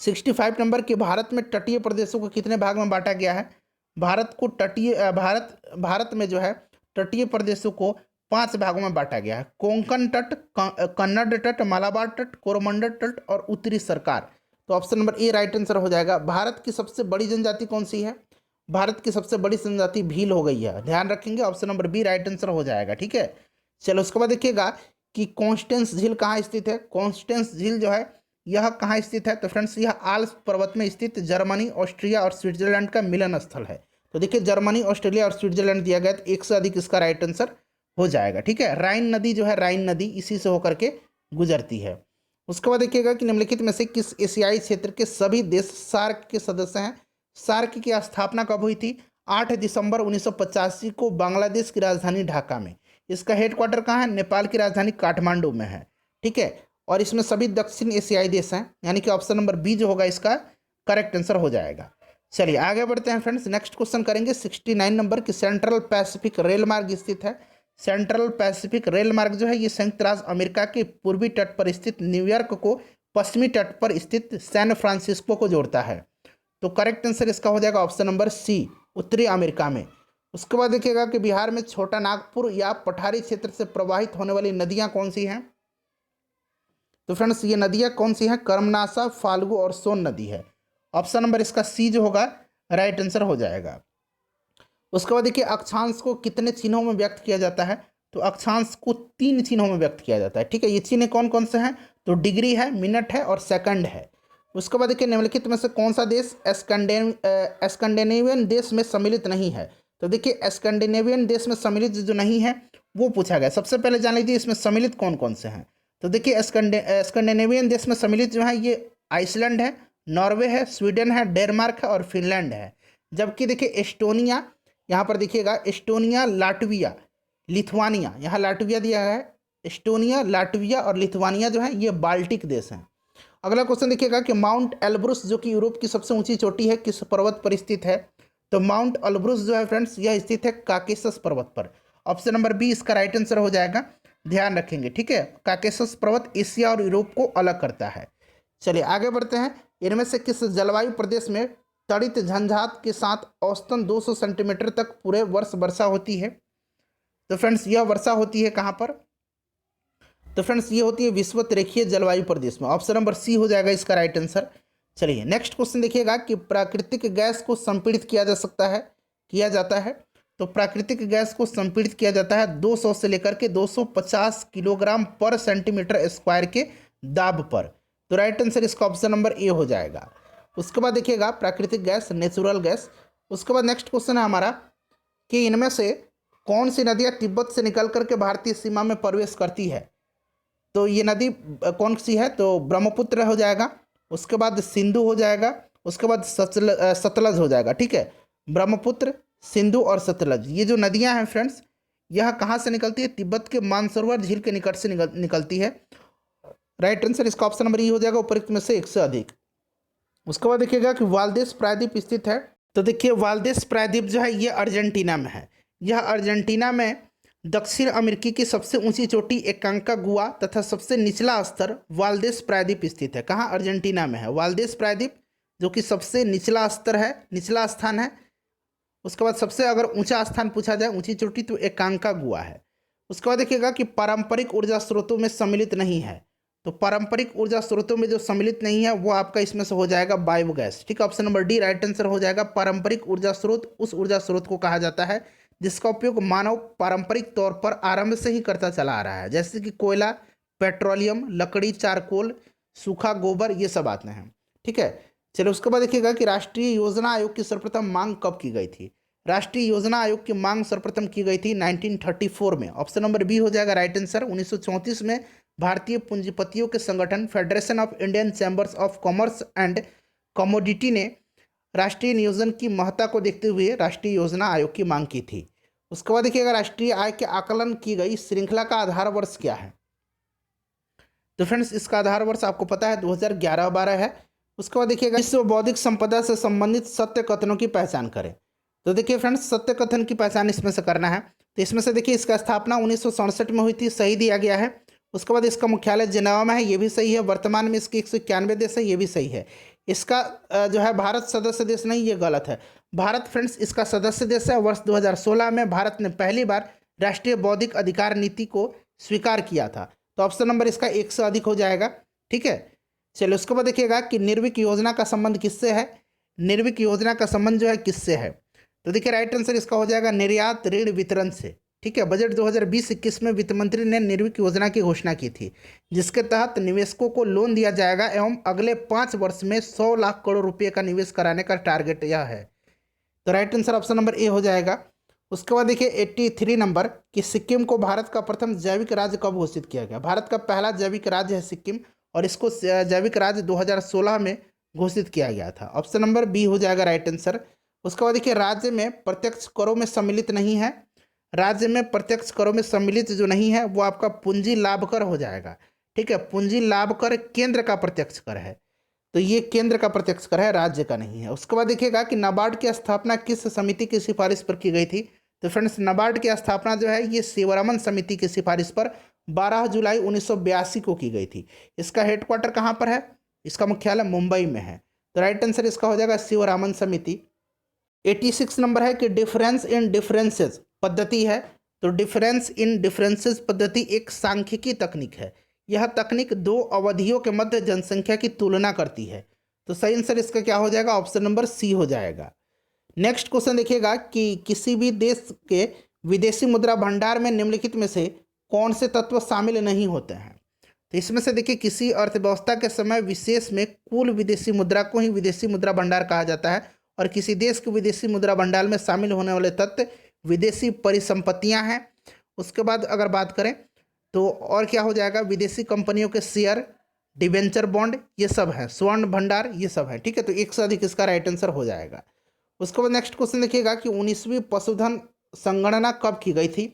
65 नंबर के भारत में तटीय प्रदेशों को कितने भाग में बांटा गया है? भारत में जो है तटीय प्रदेशों को 5 भागों में बांटा गया है। कोंकण तट, कन्नड़ तट, मालाबार तट, कोरोमंडल तट और उत्तरी सरकार। तो option number A right answer हो जाएगा। भारत की सबसे बड़ी जनजाति कौन सी है? भारत की सबसे बड़ी जनजाति भील हो गई है, ध्यान रखेंगे, option number B right answer हो जाएगा, ठीक है। चलो उसके बाद देखिएगा कि कॉन्स्टेंस झील कहाँ स्थित है? कॉन्स्टेंस झील जो है यह कहाँ स्थित है? तो फ्रेंड्स यह आल्प्स पर्वत में स्थित जर्मनी, ऑस्ट्रिया और स्विट्जरलैंड का मिलन स्थल है। तो देखिए जर्मनी, ऑस्ट्रेलिया और स्विट्जरलैंड दिया गया, तो एक से अधिक इसका राइट आंसर हो जाएगा, ठीक है। राइन नदी जो है, राइन नदी इसी से होकर के गुजरती है। उसके बाद देखिएगा कि निम्नलिखित में से किस एशियाई क्षेत्र के सभी देश सार्क के सदस्य हैं? सार्क की स्थापना कब हुई थी? 8 दिसंबर 1985 को बांग्लादेश की राजधानी ढाका में। इसका हेडक्वार्टर कहाँ है? नेपाल की राजधानी काठमांडू में है, ठीक है। और इसमें सभी दक्षिण एशियाई देश हैं, यानी कि ऑप्शन नंबर बी जो होगा इसका करेक्ट आंसर हो जाएगा। चलिए आगे बढ़ते हैं फ्रेंड्स, नेक्स्ट क्वेश्चन करेंगे 69 नंबर की सेंट्रल पैसिफिक रेल मार्ग स्थित है। सेंट्रल पैसिफिक रेल मार्ग जो है ये संयुक्त राज्य अमेरिका के पूर्वी तट पर स्थित न्यूयॉर्क को पश्चिमी तट पर स्थित सैन फ्रांसिस्को को जोड़ता है। तो करेक्ट आंसर इसका हो जाएगा ऑप्शन नंबर सी, उत्तरी अमेरिका में। उसके बाद देखिएगा कि बिहार में छोटा नागपुर या पठारी क्षेत्र से प्रवाहित होने वाली नदियां कौन सी हैं? तो फ्रेंड्स ये नदियां कौन सी हैं? कर्मनाशा, फाल्गु और सोन नदी है। ऑप्शन नंबर इसका सी जो होगा राइट आंसर हो जाएगा। उसके बाद देखिए अक्षांश को कितने चिन्हों में व्यक्त किया जाता है? तो अक्षांश को 3 चिन्हों में व्यक्त किया जाता है, ठीक है। ये चिन्ह कौन कौन से हैं? तो डिग्री है, मिनट है और सेकंड है। उसके बाद देखिए निम्नलिखित में से कौन सा देश स्कैंडिनेवियन देश में सम्मिलित नहीं है? तो देखिए स्कैंडिनेवियन देश में सम्मिलित जो नहीं है वो पूछा गया। सबसे पहले जान लीजिए इसमें सम्मिलित कौन कौन से हैं। तो देखिए स्कैंडिनेवियन देश में सम्मिलित जो है ये आइसलैंड है, नॉर्वे है, स्वीडन है, डेनमार्क है और फिनलैंड है। जबकि देखिए एस्टोनिया, यहाँ पर देखिएगा एस्टोनिया, लाटविया, लिथुआनिया, यहाँ लाटविया दिया है, एस्टोनिया, लाटविया और लिथुआनिया जो है ये बाल्टिक देश हैं। अगला क्वेश्चन देखिएगा कि माउंट एल्ब्रुस जो कि यूरोप की सबसे ऊंची चोटी है किस पर्वत पर स्थित है? तो माउंट एल्ब्रुस जो है फ्रेंड्स यह स्थित है काकेशस पर्वत पर। ऑप्शन नंबर बी इसका राइट आंसर हो जाएगा, ध्यान रखेंगे, ठीक है। काकेशस पर्वत एशिया और यूरोप को अलग करता है। चलिए आगे बढ़ते हैं। इनमें से किस जलवायु प्रदेश में तड़ित झंझात के साथ औसतन 200 सेंटीमीटर तक पूरे वर्ष वर्षा होती है। तो फ्रेंड्स यह वर्षा होती है कहाँ पर? तो फ्रेंड्स ये होती है विषुवत रेखीय जलवायु प्रदेश में। ऑप्शन नंबर सी हो जाएगा इसका राइट आंसर। चलिए नेक्स्ट क्वेश्चन देखिएगा कि प्राकृतिक गैस को संपीड़ित किया जा सकता है, किया जाता है। तो प्राकृतिक गैस को संपीड़ित किया जाता है 200 से लेकर के 250 किलोग्राम पर सेंटीमीटर स्क्वायर के दाब पर। तो राइट आंसर इसका ऑप्शन नंबर ए हो जाएगा। उसके बाद देखिएगा प्राकृतिक गैस, नेचुरल गैस। उसके बाद नेक्स्ट क्वेश्चन है हमारा कि इनमें से कौन सी नदियाँ तिब्बत से निकल करके भारतीय सीमा में प्रवेश करती है? तो ये नदी कौन सी है? तो ब्रह्मपुत्र हो जाएगा, उसके बाद सिंधु हो जाएगा, उसके बाद सतलज हो जाएगा। ठीक है, ब्रह्मपुत्र, सिंधु और सतलज ये जो नदियां हैं फ्रेंड्स, यह कहाँ से निकलती है? तिब्बत के मानसरोवर झील के निकट से निकलती है। राइट आंसर इसका ऑप्शन नंबर ई हो जाएगा, उपरोक्त में से एक से अधिक। उसके बाद देखिएगा कि वाल्देस प्रायद्वीप स्थित है। तो देखिए वाल्देस प्रायद्वीप जो है ये अर्जेंटीना में है। यह अर्जेंटीना में दक्षिण अमेरिकी की सबसे ऊंची चोटी एकांकागुआ तथा सबसे निचला स्तर वाल्देस प्रायद्वीप स्थित है। कहाँ? अर्जेंटीना में है वाल्देस प्रायद्वीप, जो कि सबसे निचला स्तर है, निचला स्थान है। उसके बाद सबसे अगर ऊंचा स्थान पूछा जाए, ऊंची चोटी, तो एकांकागुआ है। उसके बाद देखिएगा कि पारंपरिक ऊर्जा स्रोतों में सम्मिलित नहीं है। तो पारंपरिक ऊर्जा स्रोतों में जो सम्मिलित नहीं है वो आपका इसमें से हो जाएगा बायोगैस। ठीक है, option number D right answer हो जाएगा। पारंपरिक ऊर्जा स्रोत उस ऊर्जा स्रोत को कहा जाता है जिसका उपयोग मानव पारंपरिक तौर पर आरंभ से ही करता चला आ रहा है, जैसे कि कोयला, पेट्रोलियम, लकड़ी, चारकोल, सूखा गोबर, ये सब आते हैं। ठीक है, चलो उसके बाद देखिएगा कि राष्ट्रीय योजना आयोग की सर्वप्रथम मांग कब की गई थी? राष्ट्रीय योजना आयोग की मांग सर्वप्रथम की गई थी 1934 में। ऑप्शन नंबर बी हो जाएगा राइट आंसर। 1934 में भारतीय पूंजीपतियों के संगठन federation of Indian chambers of commerce and commodity ने राष्ट्रीय नियोजन की महत्ता को देखते हुए राष्ट्रीय योजना आयोग की मांग की थी। उसके बाद देखिएगा राष्ट्रीय आय के आकलन की गई श्रृंखला का आधार वर्ष क्या है? तो फ्रेंड्स इसका आधार वर्ष आपको पता है 2011-12 है। उसके बाद देखिएगा विश्व बौद्धिक संपदा से संबंधित सत्य कथनों की पहचान करें। तो देखिए फ्रेंड्स सत्य कथन की पहचान इसमें से करना है। तो इसमें से देखिए इसका स्थापना 1967 में हुई थी, सही दिया गया है। उसके बाद इसका मुख्यालय जिनेवा में है, ये भी सही है। वर्तमान में इसके 191 देश है, ये भी सही है। इसका जो है भारत सदस्य देश नहीं, ये गलत है। भारत फ्रेंड्स इसका सदस्य देश है। वर्ष 2016 में भारत ने पहली बार राष्ट्रीय बौद्धिक अधिकार नीति को स्वीकार किया था। तो ऑप्शन नंबर इसका एक से अधिक हो जाएगा। ठीक है, चलिए उसके बाद देखिएगा कि निर्विक योजना का संबंध किससे है? निर्विक योजना का संबंध जो है किससे है? तो देखिए राइट आंसर इसका हो जाएगा निर्यात ऋण वितरण से। ठीक है, बजट 2020-21 में वित्त मंत्री ने निर्विक योजना की घोषणा की थी, जिसके तहत निवेशकों को लोन दिया जाएगा एवं अगले 5 वर्ष में 100 लाख करोड़ रुपए का निवेश कराने का टारगेट यह है। तो right answer option number A हो जाएगा। उसके बाद देखिए 83 नंबर कि सिक्किम को भारत का प्रथम जैविक राज्य कब घोषित किया गया? भारत का पहला जैविक राज्य है सिक्किम, और इसको जैविक राज्य 2016 में घोषित किया गया था। ऑप्शन नंबर बी हो जाएगा राइट आंसर। उसके बाद देखिए राज्य में प्रत्यक्ष करों में सम्मिलित नहीं है। राज्य में प्रत्यक्ष करों में सम्मिलित जो नहीं है वो आपका पूंजी लाभ कर हो जाएगा। ठीक है, पूंजी लाभ कर केंद्र का प्रत्यक्ष कर है, तो ये केंद्र का प्रत्यक्ष कर है, राज्य का नहीं है। उसके बाद देखिएगा कि नाबार्ड की स्थापना किस समिति की सिफारिश पर की गई थी? तो फ्रेंड्स नाबार्ड की स्थापना जो है ये शिवरामन समिति की सिफारिश पर 12 जुलाई 1982 को की गई थी। इसका हेडक्वार्टर कहाँ पर है? इसका मुख्यालय मुंबई में है। तो राइट आंसर इसका हो जाएगा शिवरामन समिति। 86 नंबर है कि डिफरेंस इन डिफरेंसेस पद्धति है। तो डिफरेंस इन डिफरेंसेस पद्धति एक सांख्यिकी तकनीक है। यह तकनीक दो अवधियों के मध्य जनसंख्या की तुलना करती है। तो सही आंसर इसका क्या हो जाएगा? ऑप्शन नंबर सी हो जाएगा। नेक्स्ट क्वेश्चन देखिएगा कि किसी भी देश के विदेशी मुद्रा भंडार में निम्नलिखित में से कौन से तत्व शामिल नहीं होते हैं? तो इसमें से देखिए किसी अर्थव्यवस्था के समय विशेष में कुल विदेशी मुद्रा को ही विदेशी मुद्रा भंडार कहा जाता है, और किसी देश के विदेशी मुद्रा भंडार में शामिल होने वाले तत्व विदेशी परिसंपत्तियां हैं। उसके बाद अगर बात करें तो और क्या हो जाएगा? विदेशी कंपनियों के शेयर, डिबेंचर बॉन्ड, ये सब है, स्वर्ण भंडार, ये सब है। ठीक है, तो एक से अधिक इसका राइट आंसर हो जाएगा। उसके बाद नेक्स्ट क्वेश्चन देखिएगा कि 19वीं पशुधन संगणना कब की गई थी?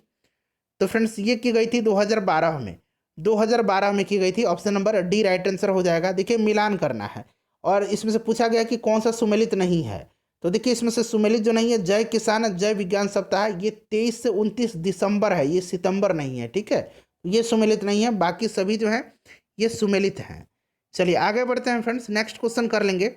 तो फ्रेंड्स ये की गई थी 2012 में। 2012 में की गई थी। Option number D right answer हो जाएगा। देखिए मिलान करना है, और इसमें से पूछा गया कि कौन सा सुमेलित नहीं है। तो देखिए इसमें से सुमेलित जो नहीं है जय किसान जय विज्ञान सप्ताह, ये 23 से 29 दिसंबर है, ये सितंबर नहीं है। ठीक है, ये सुमेलित नहीं है, बाकी सभी जो है ये सुमेलित हैं। चलिए आगे बढ़ते हैं फ्रेंड्स, नेक्स्ट क्वेश्चन कर लेंगे।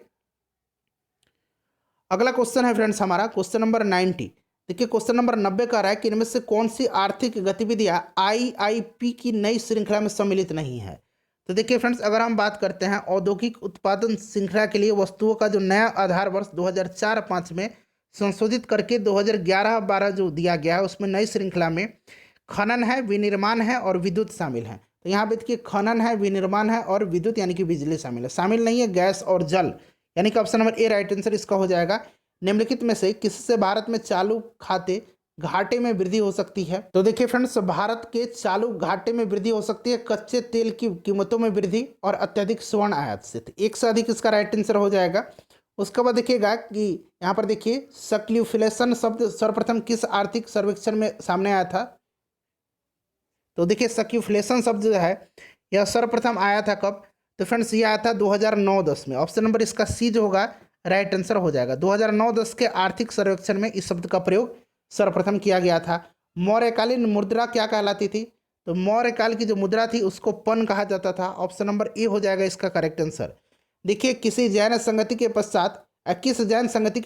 अगला क्वेश्चन है फ्रेंड्स हमारा क्वेश्चन नंबर 90। देखिए क्वेश्चन नंबर 90 कह रहा है कि इनमें से कौन सी आर्थिक गतिविधियां आईआईपी की नई श्रृंखला में सम्मिलित नहीं है। तो देखिए फ्रेंड्स, अगर हम बात करते हैं औद्योगिक उत्पादन श्रृंखला के लिए वस्तुओं का जो नया आधार वर्ष 2004-05 में संशोधित करके 2011-12 जो दिया गया है, उसमें नई श्रृंखला में खनन है, विनिर्माण है और विद्युत शामिल है। तो यहाँ पे देखिए खनन है, विनिर्माण है और विद्युत यानी कि बिजली शामिल है। शामिल नहीं है गैस और जल, यानी कि option number A right answer इसका हो जाएगा। निम्नलिखित में से किससे भारत में चालू खाते घाटे में वृद्धि हो सकती है। तो देखिए फ्रेंड्स, भारत के चालू घाटे में वृद्धि हो सकती है कच्चे तेल की कीमतों में वृद्धि और अत्यधिक स्वर्ण आयात से। एक से अधिक इसका राइट आंसर हो जाएगा। उसके बाद देखिएगा कि यहाँ पर देखिए सक्ल्यूफिलेशन शब्द सर्वप्रथम किस आर्थिक सर्वेक्षण में सामने आया था। तो देखिए सक्ल्यूफिलेशन शब्द जो है यह सर्वप्रथम आया था कब। तो फ्रेंड्स ये आया था 2009-10 में। ऑप्शन नंबर इसका सी जो होगा राइट आंसर हो जाएगा। 2009-10 के आर्थिक सर्वेक्षण में इस शब्द का प्रयोग सर्वप्रथम किया गया था। मौर्यकालीन मुद्रा क्या कहलाती थी। तो मौर्यकाल की जो मुद्रा थी उसको पन कहा जाता था। ऑप्शन नंबर ए हो जाएगा इसका करेक्ट आंसर। देखिए किस जैन संगति के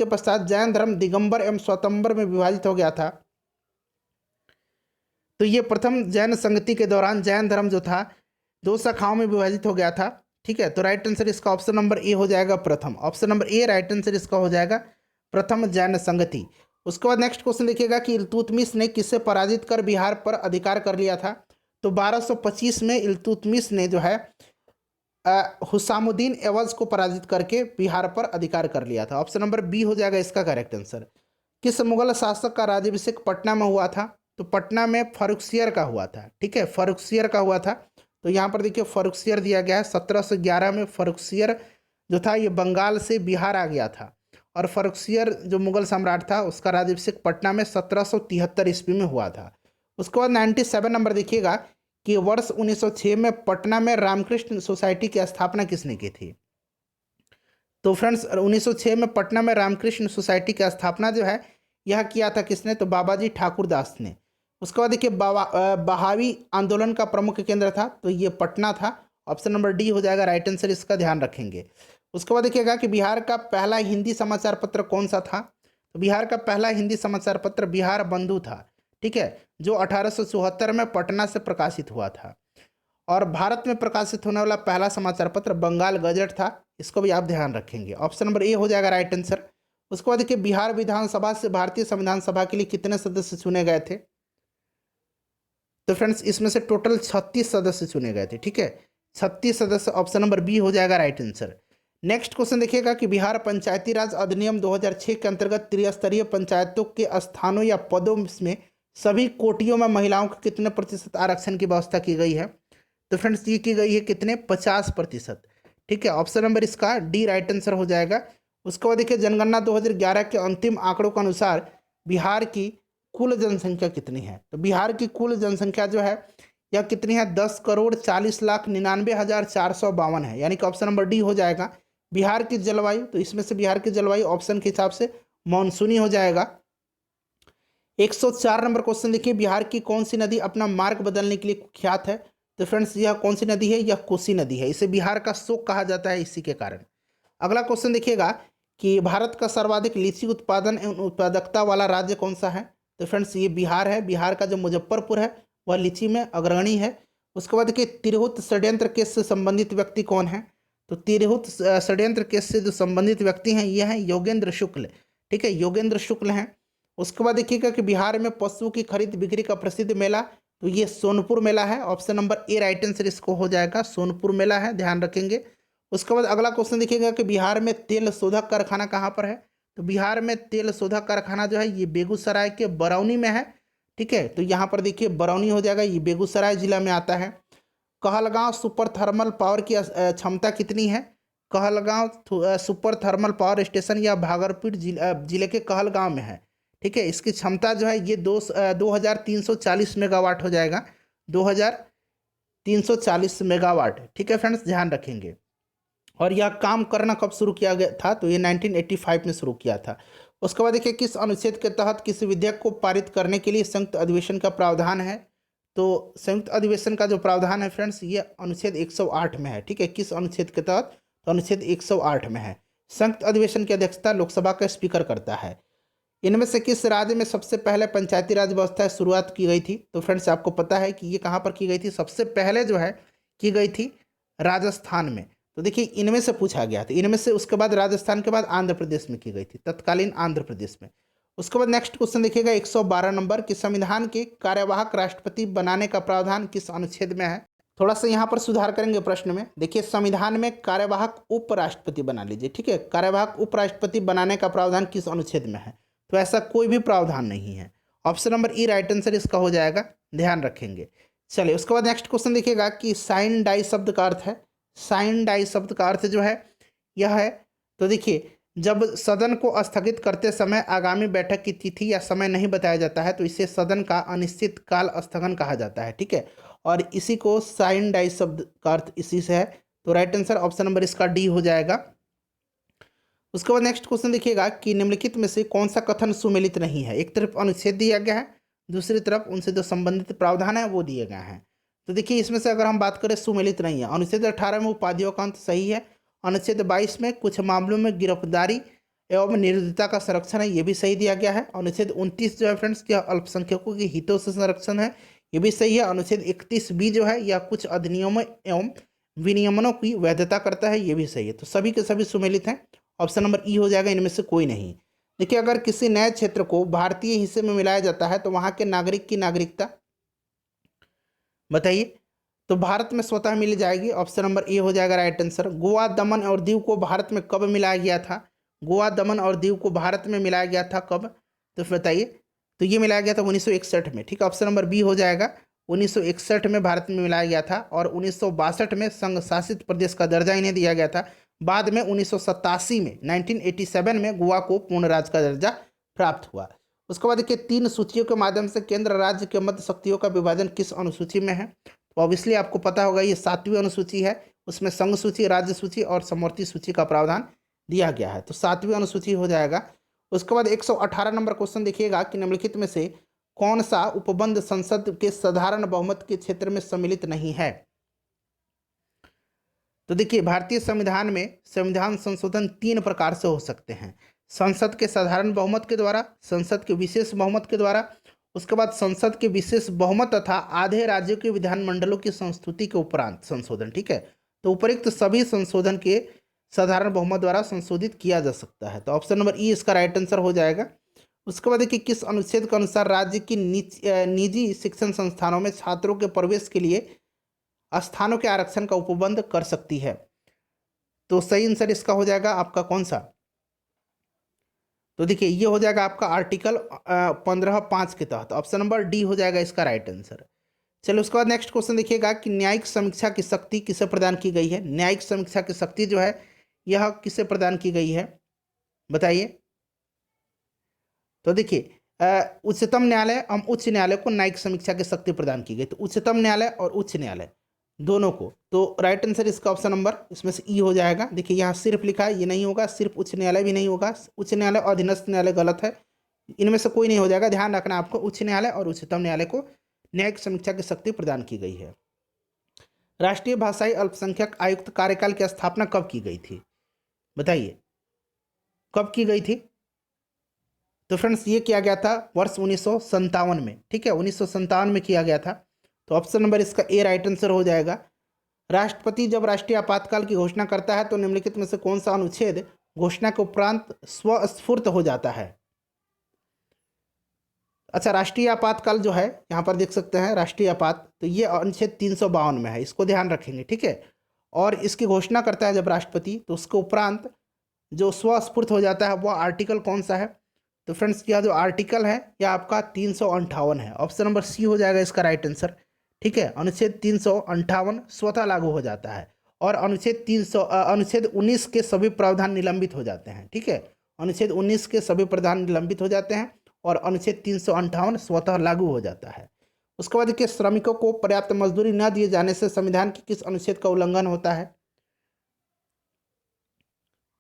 पश्चात जैन धर्म दिगंबर एवं स्वतंबर में विभाजित हो गया था। तो ये प्रथम जैन संगति के दौरान जैन धर्म जो था 2 शाखाओं में विभाजित हो गया था। ठीक है, तो राइट आंसर इसका ऑप्शन नंबर ए हो जाएगा प्रथम। Option number A right answer इसका हो जाएगा प्रथम जैन संगति। उसके बाद नेक्स्ट क्वेश्चन देखिएगा कि इल्तुतमिश ने किससे पराजित कर बिहार पर अधिकार कर लिया था। तो 1225 में इल्तुतमिश ने जो है हुसामुद्दीन एवज को पराजित करके बिहार पर अधिकार कर लिया था। ऑप्शन नंबर बी हो जाएगा इसका करेक्ट आंसर। किस मुगल शासक का राज्याभिषेक पटना में हुआ था। तो पटना में फर्रुखसियर का हुआ था। ठीक है, फर्रुखसियर का हुआ था। तो यहाँ पर देखिए फर्रुखसियर दिया गया है। 1711 में फर्रुखसियर जो था ये बंगाल से बिहार आ गया था और फर्रुखसियर जो मुगल सम्राट था उसका राज्याभिषेक पटना में 1773 ईस्वी में हुआ था। उसके बाद 97 नंबर देखिएगा कि वर्ष 1906 में पटना में रामकृष्ण सोसाइटी की स्थापना किसने की थी। तो फ्रेंड्स 1906 में पटना में रामकृष्ण सोसाइटी की स्थापना जो है यह किया था किसने। तो बाबाजी ठाकुर दास ने। उसके बाद देखिए बहावी आंदोलन का प्रमुख केंद्र था तो ये पटना था। ऑप्शन नंबर डी हो जाएगा राइट आंसर, इसका ध्यान रखेंगे। उसके बाद देखिएगा कि बिहार का पहला हिंदी समाचार पत्र कौन सा था। तो बिहार का पहला हिंदी समाचार पत्र बिहार बंधु था। ठीक है, जो 1874 में पटना से प्रकाशित हुआ था। और भारत में प्रकाशित होने वाला पहला समाचार पत्र बंगाल गजट था। इसको भी आप ध्यान रखेंगे। ऑप्शन नंबर ए हो जाएगा राइट आंसर। उसके बाद देखिए बिहार विधानसभा से भारतीय संविधान सभा के लिए कितने सदस्य चुने गए थे। तो फ्रेंड्स इसमें से टोटल 36 सदस्य चुने गए थे। ठीक है, 36 सदस्य। ऑप्शन नंबर बी हो जाएगा राइट आंसर। नेक्स्ट क्वेश्चन देखिएगा कि बिहार पंचायती राज अधिनियम 2006 के अंतर्गत त्रिस्तरीय पंचायतों के स्थानों या पदों में सभी कोटियों में महिलाओं को कितने प्रतिशत आरक्षण की व्यवस्था की गई है। तो फ्रेंड्स ये की गई है कितने 50%। ठीक है, ऑप्शन नंबर इसका डी राइट आंसर हो जाएगा। उसके बाद देखिए जनगणना 2011 के अंतिम आंकड़ों के अनुसार बिहार की कुल जनसंख्या कितनी है। तो बिहार की कुल जनसंख्या जो है यह कितनी है 10,40,99,452 है, यानी कि ऑप्शन नंबर डी हो जाएगा। बिहार की जलवायु, तो इसमें से बिहार की जलवायु ऑप्शन के हिसाब से मानसूनी हो जाएगा। 104 नंबर क्वेश्चन देखिए बिहार की कौन सी नदी अपना मार्ग बदलने के लिए कुख्यात है। तो फ्रेंड्स यह कौन सी नदी है, यह कोसी नदी है। इसे बिहार का शोक कहा जाता है इसी के कारण। अगला क्वेश्चन देखिएगा कि भारत का सर्वाधिक लीची उत्पादन एवं उत्पादकता वाला राज्य कौन सा है। तो फ्रेंड्स ये बिहार है। बिहार का जो मुजफ्फरपुर है वह लीची में अग्रणी है। उसके बाद देखिए तिरहुत षड्यंत्र केस से संबंधित व्यक्ति कौन है। तो तिरहुत षड्यंत्र केस से जो संबंधित व्यक्ति हैं ये हैं योगेंद्र शुक्ल। ठीक है, योगेंद्र शुक्ल हैं। उसके बाद देखिएगा कि बिहार में पशुओं की खरीद बिक्री का प्रसिद्ध मेला, तो ये सोनपुर मेला है। Option number A right answer इसको हो जाएगा, सोनपुर मेला है, ध्यान रखेंगे। उसके बाद अगला क्वेश्चन देखिएगा कि बिहार में तेल शोधक कारखाना कहाँ पर है। तो बिहार में तेल शोधक कारखाना जो है ये बेगूसराय के बरौनी में है। ठीक है, तो यहाँ पर देखिए बरौनी हो जाएगा, ये बेगूसराय जिला में आता है। कहलगांव सुपर थर्मल पावर की क्षमता कितनी है। Kahalgaon super thermal power station या भागलपुर जिले के कहलगांव में है। ठीक है, इसकी क्षमता जो है ये 2340 मेगावाट हो जाएगा, 2340 मेगावाट। ठीक है फ्रेंड्स, ध्यान रखेंगे। और यह काम करना कब शुरू किया गया था। तो ये 1985 में शुरू किया था। उसके बाद देखिए किस अनुच्छेद के तहत किसी विधेयक को पारित करने के लिए संयुक्त अधिवेशन का प्रावधान है। तो संयुक्त अधिवेशन का जो प्रावधान है फ्रेंड्स ये अनुच्छेद 108 में है। ठीक है, किस अनुच्छेद के तहत। तो अनुच्छेद 108 में है। संयुक्त अधिवेशन की अध्यक्षता लोकसभा का स्पीकर करता है। इनमें से किस राज्य में सबसे पहले पंचायती राज व्यवस्था की शुरुआत की गई थी? तो फ्रेंड्स आपको पता है कि ये कहाँ पर की गई थी? सबसे पहले जो है की गई थी राजस्थान में। तो देखिए इनमें से पूछा गया था, इनमें से उसके बाद राजस्थान के बाद आंध्र प्रदेश में की गई थी, तत्कालीन आंध्र प्रदेश में। उसके बाद नेक्स्ट क्वेश्चन देखिएगा 112 नंबर कि संविधान के कार्यवाहक राष्ट्रपति बनाने का प्रावधान किस अनुच्छेद में है? थोड़ा सा यहाँ पर सुधार करेंगे प्रश्न में। देखिए संविधान में कार्यवाहक उपराष्ट्रपति बना लीजिए, ठीक है। कार्यवाहक उपराष्ट्रपति बनाने का प्रावधान किस अनुच्छेद में है? तो ऐसा कोई भी प्रावधान नहीं है। ऑप्शन नंबर ई राइट आंसर इसका हो जाएगा, ध्यान रखेंगे। चलिए उसके बाद नेक्स्ट क्वेश्चन देखिएगा कि साइन डाई शब्द का अर्थ है। साइन डाई शब्द का अर्थ जो है यह है, तो देखिए जब सदन को स्थगित करते समय आगामी बैठक की तिथि या समय नहीं बताया जाता है तो इसे सदन का अनिश्चित काल स्थगन कहा जाता है, ठीक है। और इसी को साइन डाई शब्द का अर्थ इसी से है। तो राइट आंसर ऑप्शन नंबर इसका डी हो जाएगा। उसके बाद नेक्स्ट क्वेश्चन देखिएगा कि निम्नलिखित में से कौन सा कथन सुमेलित नहीं है? एक तरफ अनुच्छेद दिया गया है, दूसरी तरफ उनसे जो संबंधित प्रावधान है वो दिए गए हैं। तो देखिए इसमें से अगर हम बात करें सुमेलित नहीं है, अनुच्छेद 18 में उपाधियों का अंत सही है। अनुच्छेद 22 में कुछ मामलों में गिरफ्तारी एवं निर्दोषता का संरक्षण है, ये भी सही दिया गया है। अनुच्छेद 29 जो है फ्रेंड्स यह अल्पसंख्यकों के हितों से संरक्षण है, ये भी सही है। अनुच्छेद 31 बी जो है यह कुछ अधिनियमों एवं विनियमनों की वैधता करता है, ये भी सही है। तो सभी के सभी सुमेलित हैं, ऑप्शन नंबर ई हो जाएगा, इनमें से कोई नहीं। देखिए अगर किसी नए क्षेत्र को भारतीय हिस्से में मिलाया जाता है तो वहाँ के नागरिक की नागरिकता बताइए। तो भारत में स्वतः मिल जाएगी, ऑप्शन नंबर ए हो जाएगा राइट आंसर। गोवा, दमन और दीव को भारत में कब मिलाया गया था? गोवा, दमन और दीव को भारत में मिलाया गया था कब? तो बताइए। तो ये मिलाया गया था 1961 में, ठीक है। ऑप्शन नंबर बी हो जाएगा, 1961 में भारत में मिलाया गया था और 1962 में संघ शासित प्रदेश का दर्जा इन्हें दिया गया था। बाद में 1987 में 1987 में गोवा को पूर्ण राज्य का दर्जा प्राप्त हुआ। उसके बाद देखिए 3 सूचियों के माध्यम से केंद्र राज्य के मध्य शक्तियों का विभाजन किस अनुसूची में है? तो ऑब्वियसली आपको पता होगा ये 7वीं अनुसूची है, उसमें संघ सूची, राज्य सूची और समवर्ती सूची का प्रावधान दिया गया है, तो 7वीं अनुसूची हो जाएगा। उसके बाद 118 नंबर क्वेश्चन देखिएगा कि निम्नलिखित में से कौन सा उपबंध संसद के साधारण बहुमत के क्षेत्र में सम्मिलित नहीं है? तो देखिए भारतीय संविधान में संविधान संशोधन 3 प्रकार से हो सकते हैं। संसद के साधारण बहुमत के द्वारा, संसद के विशेष बहुमत के द्वारा, उसके बाद संसद के विशेष बहुमत तथा आधे राज्यों के विधानमंडलों की संस्तुति के उपरांत संशोधन, ठीक है। तो उपरोक्त सभी संशोधन के साधारण बहुमत द्वारा संशोधित किया जा सकता है, तो ऑप्शन नंबर ई इसका राइट आंसर हो जाएगा। उसके बाद देखिए किस अनुच्छेद के अनुसार राज्य की निजी शिक्षण संस्थानों में छात्रों के प्रवेश के लिए स्थानों के आरक्षण का उपबंध कर सकती है? तो सही आंसर इसका हो जाएगा आपका कौन सा? तो देखिए ये हो जाएगा आपका आर्टिकल 15(5) के तहत, ऑप्शन नंबर डी हो जाएगा इसका राइट आंसर। चलिए उसके बाद नेक्स्ट क्वेश्चन देखिएगा कि न्यायिक समीक्षा की शक्ति किसे प्रदान की गई है? न्यायिक समीक्षा की शक्ति जो है यह किसे प्रदान की गई है बताइए। तो देखिए उच्चतम न्यायालय एवं उच्च न्यायालय को न्यायिक समीक्षा की शक्ति प्रदान की गई, तो उच्चतम न्यायालय और उच्च न्यायालय दोनों को। तो राइट आंसर इसका ऑप्शन नंबर इसमें से ई हो जाएगा। देखिए यहाँ सिर्फ लिखा है, ये नहीं होगा, सिर्फ उच्च न्यायालय भी नहीं होगा, उच्च न्यायालय और अधीनस्थ न्यायालय गलत है, इनमें से कोई नहीं हो जाएगा। ध्यान रखना आपको, उच्च न्यायालय और उच्चतम न्यायालय को न्यायिक समीक्षा की शक्ति प्रदान की गई है। राष्ट्रीय भाषाई अल्पसंख्यक आयुक्त कार्यकाल की स्थापना कब की गई थी बताइए, कब की गई थी? तो फ्रेंड्स ये किया गया था वर्ष 1957 में, ठीक है, 1957 में किया गया था। तो ऑप्शन नंबर इसका ए राइट आंसर हो जाएगा। राष्ट्रपति जब राष्ट्रीय आपातकाल की घोषणा करता है तो निम्नलिखित में से कौन सा अनुच्छेद घोषणा के उपरांत स्वस्फूर्त हो जाता है? अच्छा, राष्ट्रीय आपातकाल जो है यहाँ पर देख सकते हैं राष्ट्रीय आपात, तो ये अनुच्छेद 352 में है, इसको ध्यान रखेंगे, ठीक है। और इसकी घोषणा करता है जब राष्ट्रपति, तो उसके उपरांत जो स्वस्फूर्त हो जाता है वह आर्टिकल कौन सा है? तो फ्रेंड्स यह जो आर्टिकल है यह आपका 358 है, ऑप्शन नंबर सी हो जाएगा इसका राइट आंसर, ठीक है। अनुच्छेद 358 स्वतः लागू हो जाता है और अनुच्छेद 19 के सभी प्रावधान निलंबित हो जाते हैं, ठीक है। अनुच्छेद 19 के सभी प्रावधान निलंबित हो जाते हैं और अनुच्छेद 358 स्वतः लागू हो जाता है। उसके बाद देखिए श्रमिकों को पर्याप्त मजदूरी न दिए जाने से संविधान के किस अनुच्छेद का उल्लंघन होता है?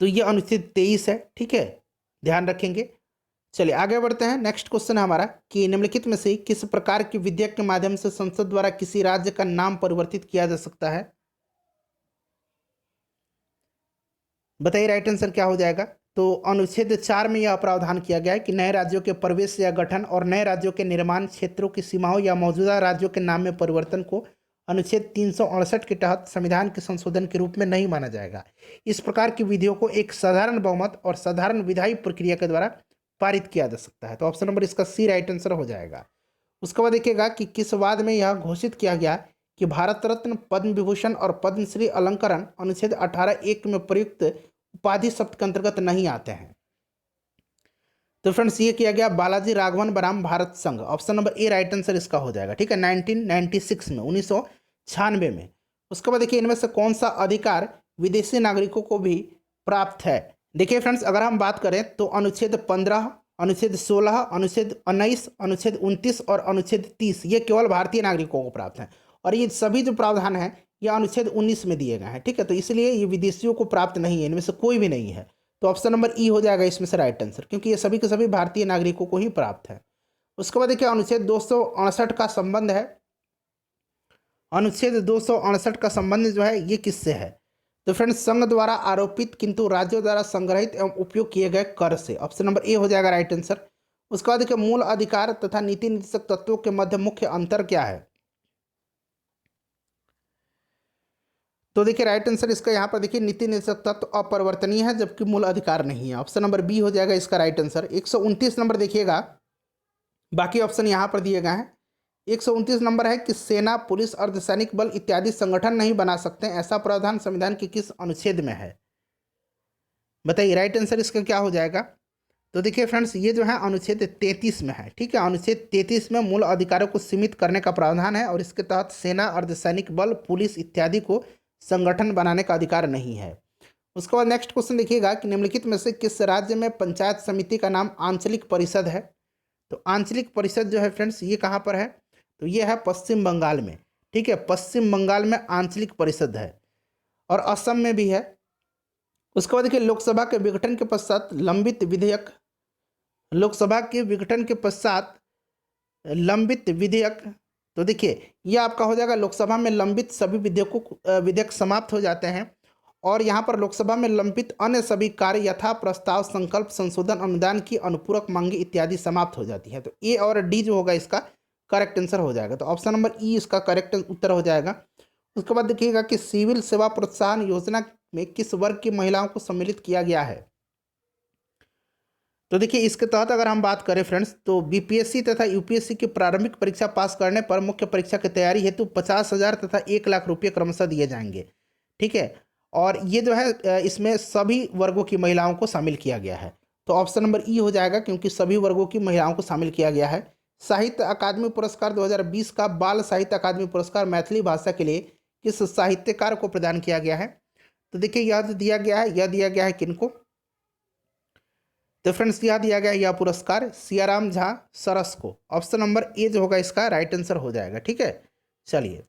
तो ये अनुच्छेद 23 है, ठीक है, ध्यान रखेंगे। चलिए आगे बढ़ते हैं। नेक्स्ट क्वेश्चन है हमारा कि निम्नलिखित में से किस प्रकार की विधेयक के माध्यम से संसद द्वारा किसी राज्य का नाम परिवर्तित किया जा सकता है? बताइए राइट आंसर क्या हो जाएगा। तो अनुच्छेद 4 में यह प्रावधान किया गया है कि नए राज्यों के प्रवेश या गठन और नए राज्यों के निर्माण, क्षेत्रों की सीमाओं या मौजूदा राज्यों के नाम में परिवर्तन को अनुच्छेद 368 के तहत संविधान के संशोधन के रूप में नहीं माना जाएगा। इस प्रकार की विधियों को एक साधारण बहुमत और साधारण विधायी प्रक्रिया के द्वारा पारित किया जा सकता है। तो ऑप्शन नंबर इसका सी राइट आंसर हो जाएगा। उसके बाद देखिएगा कि किस वाद में यह घोषित किया गया कि भारत रत्न, पद्म विभूषण और पद्मश्री अलंकरण अनुच्छेद 18(1) में प्रयुक्त उपाधि शब्द के अंतर्गत नहीं आते हैं। तो फ्रेंड्स ये किया गया बालाजी राघवन बनाम भारत संघ। Option number A right answer इसका हो जाएगा। ठीक है, 1996 में, 1996 में। उसके बाद देखिए इनमें से कौन सा अधिकार विदेशी नागरिकों को भी प्राप्त है। देखिए फ्रेंड्स, अगर हम बात करें तो अनुच्छेद 15, अनुच्छेद 16, अनुच्छेद 19, अनुच्छेद 29 और अनुच्छेद 30 ये केवल भारतीय नागरिकों को प्राप्त हैं, और ये सभी जो प्रावधान हैं ये अनुच्छेद 19 में दिए गए हैं। ठीक है, तो इसलिए ये विदेशियों को प्राप्त नहीं है, इनमें से कोई भी नहीं है। तो ऑप्शन नंबर ई हो जाएगा इसमें से राइट आंसर, क्योंकि ये सभी के सभी भारतीय नागरिकों को ही प्राप्त है। उसके बाद देखिए अनुच्छेद 268 का संबंध है। अनुच्छेद 268 का संबंध जो है ये किससे है। तो फ्रेंड्स, संघ द्वारा आरोपित किंतु राज्यों द्वारा संग्रहित एवं उपयोग किए गए कर से। ऑप्शन नंबर ए हो जाएगा राइट आंसर। उसके बाद देखिए मूल अधिकार तथा नीति निर्देशक तत्वों के मध्य मुख्य अंतर क्या है। तो देखिए राइट आंसर इसका यहाँ पर देखिए नीति निर्देशक तत्व अपरिवर्तनीय है जबकि मूल अधिकार नहीं है। ऑप्शन नंबर बी हो जाएगा इसका राइट आंसर। 129 नंबर देखिएगा, बाकी ऑप्शन यहाँ पर दिए गए हैं। 129 नंबर है कि सेना, पुलिस, अर्धसैनिक बल इत्यादि संगठन नहीं बना सकते, ऐसा प्रावधान संविधान के किस अनुच्छेद में है। बताइए राइट आंसर इसका क्या हो जाएगा। तो देखिए फ्रेंड्स, ये जो है अनुच्छेद 33 में है। ठीक है, अनुच्छेद 33 में मूल अधिकारों को सीमित करने का प्रावधान है, और इसके तहत सेना, अर्धसैनिक बल, पुलिस इत्यादि को संगठन बनाने का अधिकार नहीं है। उसके बाद नेक्स्ट क्वेश्चन देखिएगा कि निम्नलिखित में से किस राज्य में पंचायत समिति का नाम आंचलिक परिषद है। तो आंचलिक परिषद जो है फ्रेंड्स ये कहाँ पर है, तो ये है पश्चिम बंगाल में। ठीक है, पश्चिम बंगाल में आंचलिक परिषद है, और असम में भी है। उसके बाद देखिए लोकसभा के विघटन के पश्चात लंबित विधेयक, लोकसभा के विघटन के पश्चात लंबित विधेयक। तो देखिए ये आपका हो जाएगा लोकसभा में लंबित सभी विधेयक समाप्त हो जाते हैं, और यहाँ पर लोकसभा में लंबित अन्य सभी कार्य यथा प्रस्ताव, संकल्प, संशोधन, अनुदान की अनुपूरक मांगे इत्यादि समाप्त हो जाती है। तो ए और डी जो होगा इसका करेक्ट आंसर हो जाएगा। तो ऑप्शन नंबर ई इसका करेक्ट उत्तर हो जाएगा। उसके बाद देखिएगा कि सिविल सेवा प्रोत्साहन योजना में किस वर्ग की महिलाओं को सम्मिलित किया गया है। तो देखिए इसके तहत अगर हम बात करें फ्रेंड्स, तो बीपीएससी तथा यूपीएससी की प्रारंभिक परीक्षा पास करने पर मुख्य परीक्षा की तैयारी हेतु 50,000 तथा 1,00,000 रुपये क्रमशः दिए जाएंगे। ठीक है, और ये जो है इसमें सभी वर्गों की महिलाओं को शामिल किया गया है। तो ऑप्शन नंबर ई हो जाएगा, क्योंकि सभी वर्गों की महिलाओं को शामिल किया गया है। साहित्य अकादमी पुरस्कार 2020 का बाल साहित्य अकादमी पुरस्कार मैथिली भाषा के लिए किस साहित्यकार को प्रदान किया गया है। तो देखिए यह दिया गया है, यह दिया गया है किनको। तो फ्रेंड्स यह दिया गया यह पुरस्कार सियाराम झा सरस को। ऑप्शन नंबर ए जो होगा इसका राइट आंसर हो जाएगा। ठीक है, चलिए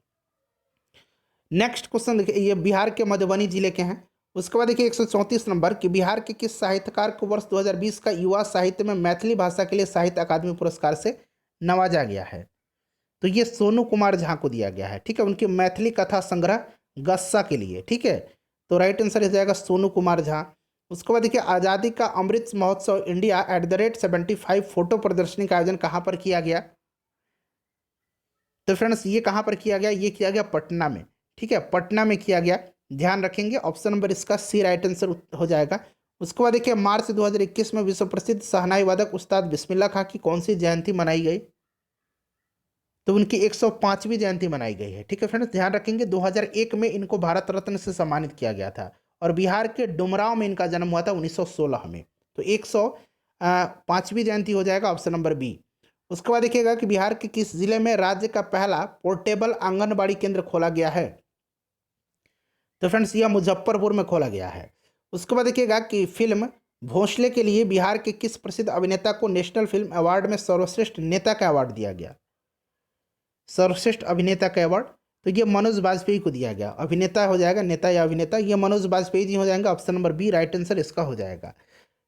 नेक्स्ट क्वेश्चन देखिए, ये बिहार के मधुबनी जिले के हैं। उसके बाद देखिए 134 नंबर कि बिहार के किस साहित्यकार को वर्ष 2020 का युवा साहित्य में मैथिली भाषा के लिए साहित्य अकादमी पुरस्कार से नवाजा गया है। तो ये सोनू कुमार झा को दिया गया है। ठीक है, उनकी मैथिली कथा संग्रह गस्सा के लिए। ठीक है, तो राइट आंसर हो जाएगा सोनू कुमार झा। उसके बाद देखिए आज़ादी का अमृत महोत्सव इंडिया @75 फोटो प्रदर्शनी का आयोजन कहाँ पर किया गया। तो फ्रेंड्स ये कहाँ पर किया गया, ये किया गया पटना में। ठीक है, पटना में किया गया, ध्यान रखेंगे। ऑप्शन नंबर इसका सी राइट आंसर हो जाएगा। उसके बाद देखिए मार्च 2021 में विश्व प्रसिद्ध शहनाई वादक उस्ताद बिस्मिल्लाह खां की कौन सी जयंती मनाई गई। तो उनकी 105वीं जयंती मनाई गई है। ठीक है फ्रेंड्स, ध्यान रखेंगे 2001 में इनको भारत रत्न से सम्मानित किया गया था, और बिहार के डुमरांव में इनका जन्म हुआ था 1916 में। तो 105वीं जयंती हो जाएगा ऑप्शन नंबर बी। उसके बाद देखिएगा कि बिहार के किस जिले में राज्य का पहला पोर्टेबल आंगनबाड़ी केंद्र खोला गया है। तो फ्रेंड्स यह मुजफ्फरपुर में खोला गया है। उसके बाद देखिएगा कि फिल्म भोंसले के लिए बिहार के किस प्रसिद्ध अभिनेता को नेशनल फिल्म अवार्ड में सर्वश्रेष्ठ नेता का अवार्ड दिया गया। सर्वश्रेष्ठ अभिनेता का अवार्ड तो ये मनोज बाजपेयी को दिया गया। अभिनेता हो जाएगा, नेता या अभिनेता, ये मनोज बाजपेयी जी हो जाएंगे। Option number B right answer इसका हो जाएगा।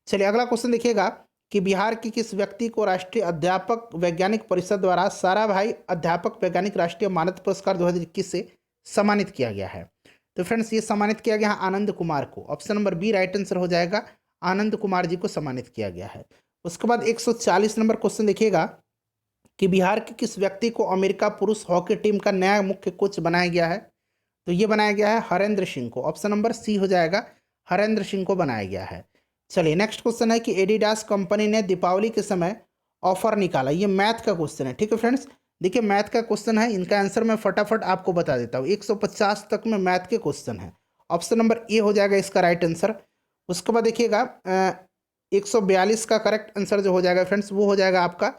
चलिए अगला क्वेश्चन देखिएगा कि बिहार के किस व्यक्ति को राष्ट्रीय अध्यापक वैज्ञानिक परिषद द्वारा साराभाई अध्यापक वैज्ञानिक राष्ट्रीय मानद पुरस्कार 2021 से सम्मानित किया गया है। तो फ्रेंड्स ये सम्मानित किया गया है आनंद कुमार को। Option number B right answer हो जाएगा, आनंद कुमार जी को सम्मानित किया गया है। उसके बाद 140 नंबर क्वेश्चन देखिएगा कि बिहार के किस व्यक्ति को अमेरिका पुरुष हॉकी टीम का नया मुख्य कोच बनाया गया है? तो ये बनाया गया है हरेंद्र सिंह को। ऑप्शन नंबर सी हो जाएगा, हरेंद्र सिंह को बनाया गया है। चलिए नेक्स्ट क्वेश्चन है कि एडिडास कंपनी ने दीपावली के समय ऑफर निकाला। ये मैथ का क्वेश्चन है, ठीक है फ्रेंड्स। देखिए मैथ का क्वेश्चन है, इनका आंसर मैं फटाफट आपको बता देता हूँ। 150 तक में मैथ के क्वेश्चन है। ऑप्शन नंबर ए हो जाएगा इसका राइट आंसर। उसके बाद देखिएगा 142 का करेक्ट आंसर जो हो जाएगा फ्रेंड्स वो हो जाएगा आपका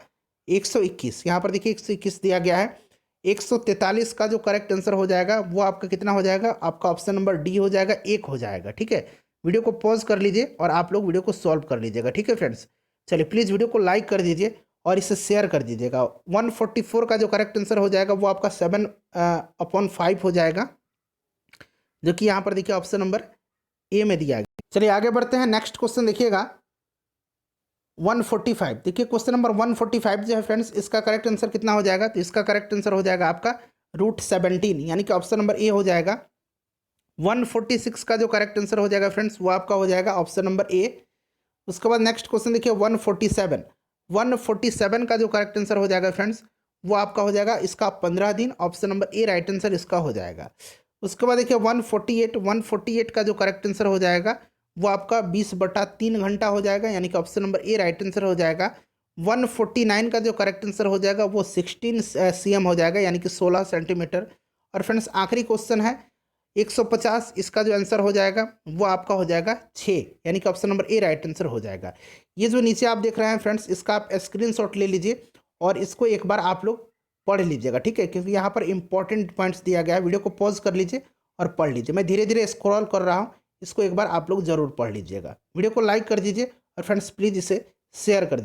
121। यहाँ पर देखिए 121 दिया गया है। 143 का जो करेक्ट आंसर हो जाएगा वो आपका कितना हो जाएगा? आपका ऑप्शन नंबर डी हो जाएगा, 1 हो जाएगा। ठीक है, वीडियो को पॉज कर लीजिए और आप लोग वीडियो को सॉल्व कर लीजिएगा। ठीक है फ्रेंड्स, चलिए प्लीज़ वीडियो को लाइक कर दीजिए और इसे शेयर कर दीजिएगा। 144 का जो करेक्ट आंसर हो जाएगा वो आपका 7/5 हो जाएगा, जो कि यहाँ पर देखिए ऑप्शन नंबर ए में दिया गया। चलिए आगे बढ़ते हैं। नेक्स्ट क्वेश्चन देखिएगा 145। देखिए क्वेश्चन नंबर 145 जो है फ्रेंड्स, इसका करेक्ट आंसर कितना हो जाएगा? तो इसका करेक्ट आंसर हो जाएगा आपका √17, यानी कि ऑप्शन नंबर ए हो जाएगा। 146 का जो करेक्ट आंसर हो जाएगा फ्रेंड्स वो आपका हो जाएगा ऑप्शन नंबर ए। उसके बाद नेक्स्ट क्वेश्चन देखिए 147। 147 का जो करेक्ट आंसर हो जाएगा फ्रेंड्स वो आपका हो जाएगा इसका 15 दिन। Option number A right answer इसका हो जाएगा। उसके बाद देखिए 148 का जो करेक्ट आंसर हो जाएगा वो आपका 20/3 घंटा हो जाएगा, यानी कि option number A right answer हो जाएगा। 149 का जो करेक्ट आंसर हो जाएगा वो 16 cm हो जाएगा, यानी कि 16 सेंटीमीटर। और फ्रेंड्स आखिरी क्वेश्चन है 150, इसका जो आंसर हो जाएगा वो आपका हो जाएगा 6, यानी कि option number A right answer हो जाएगा। ये जो नीचे आप देख रहे हैं फ्रेंड्स, इसका आप स्क्रीनशॉट ले लीजिए और इसको एक बार आप लोग पढ़ लीजिएगा। ठीक है, क्योंकि यहाँ पर इंपॉर्टेंट पॉइंट्स दिया गया है। वीडियो को पॉज कर लीजिए और पढ़ लीजिए। मैं धीरे धीरे स्क्रॉल कर रहा हूँ, इसको एक बार आप लोग जरूर पढ़ लीजिएगा। वीडियो को लाइक कर दीजिए और फ्रेंड्स प्लीज़ इसे शेयर कर दीजिए।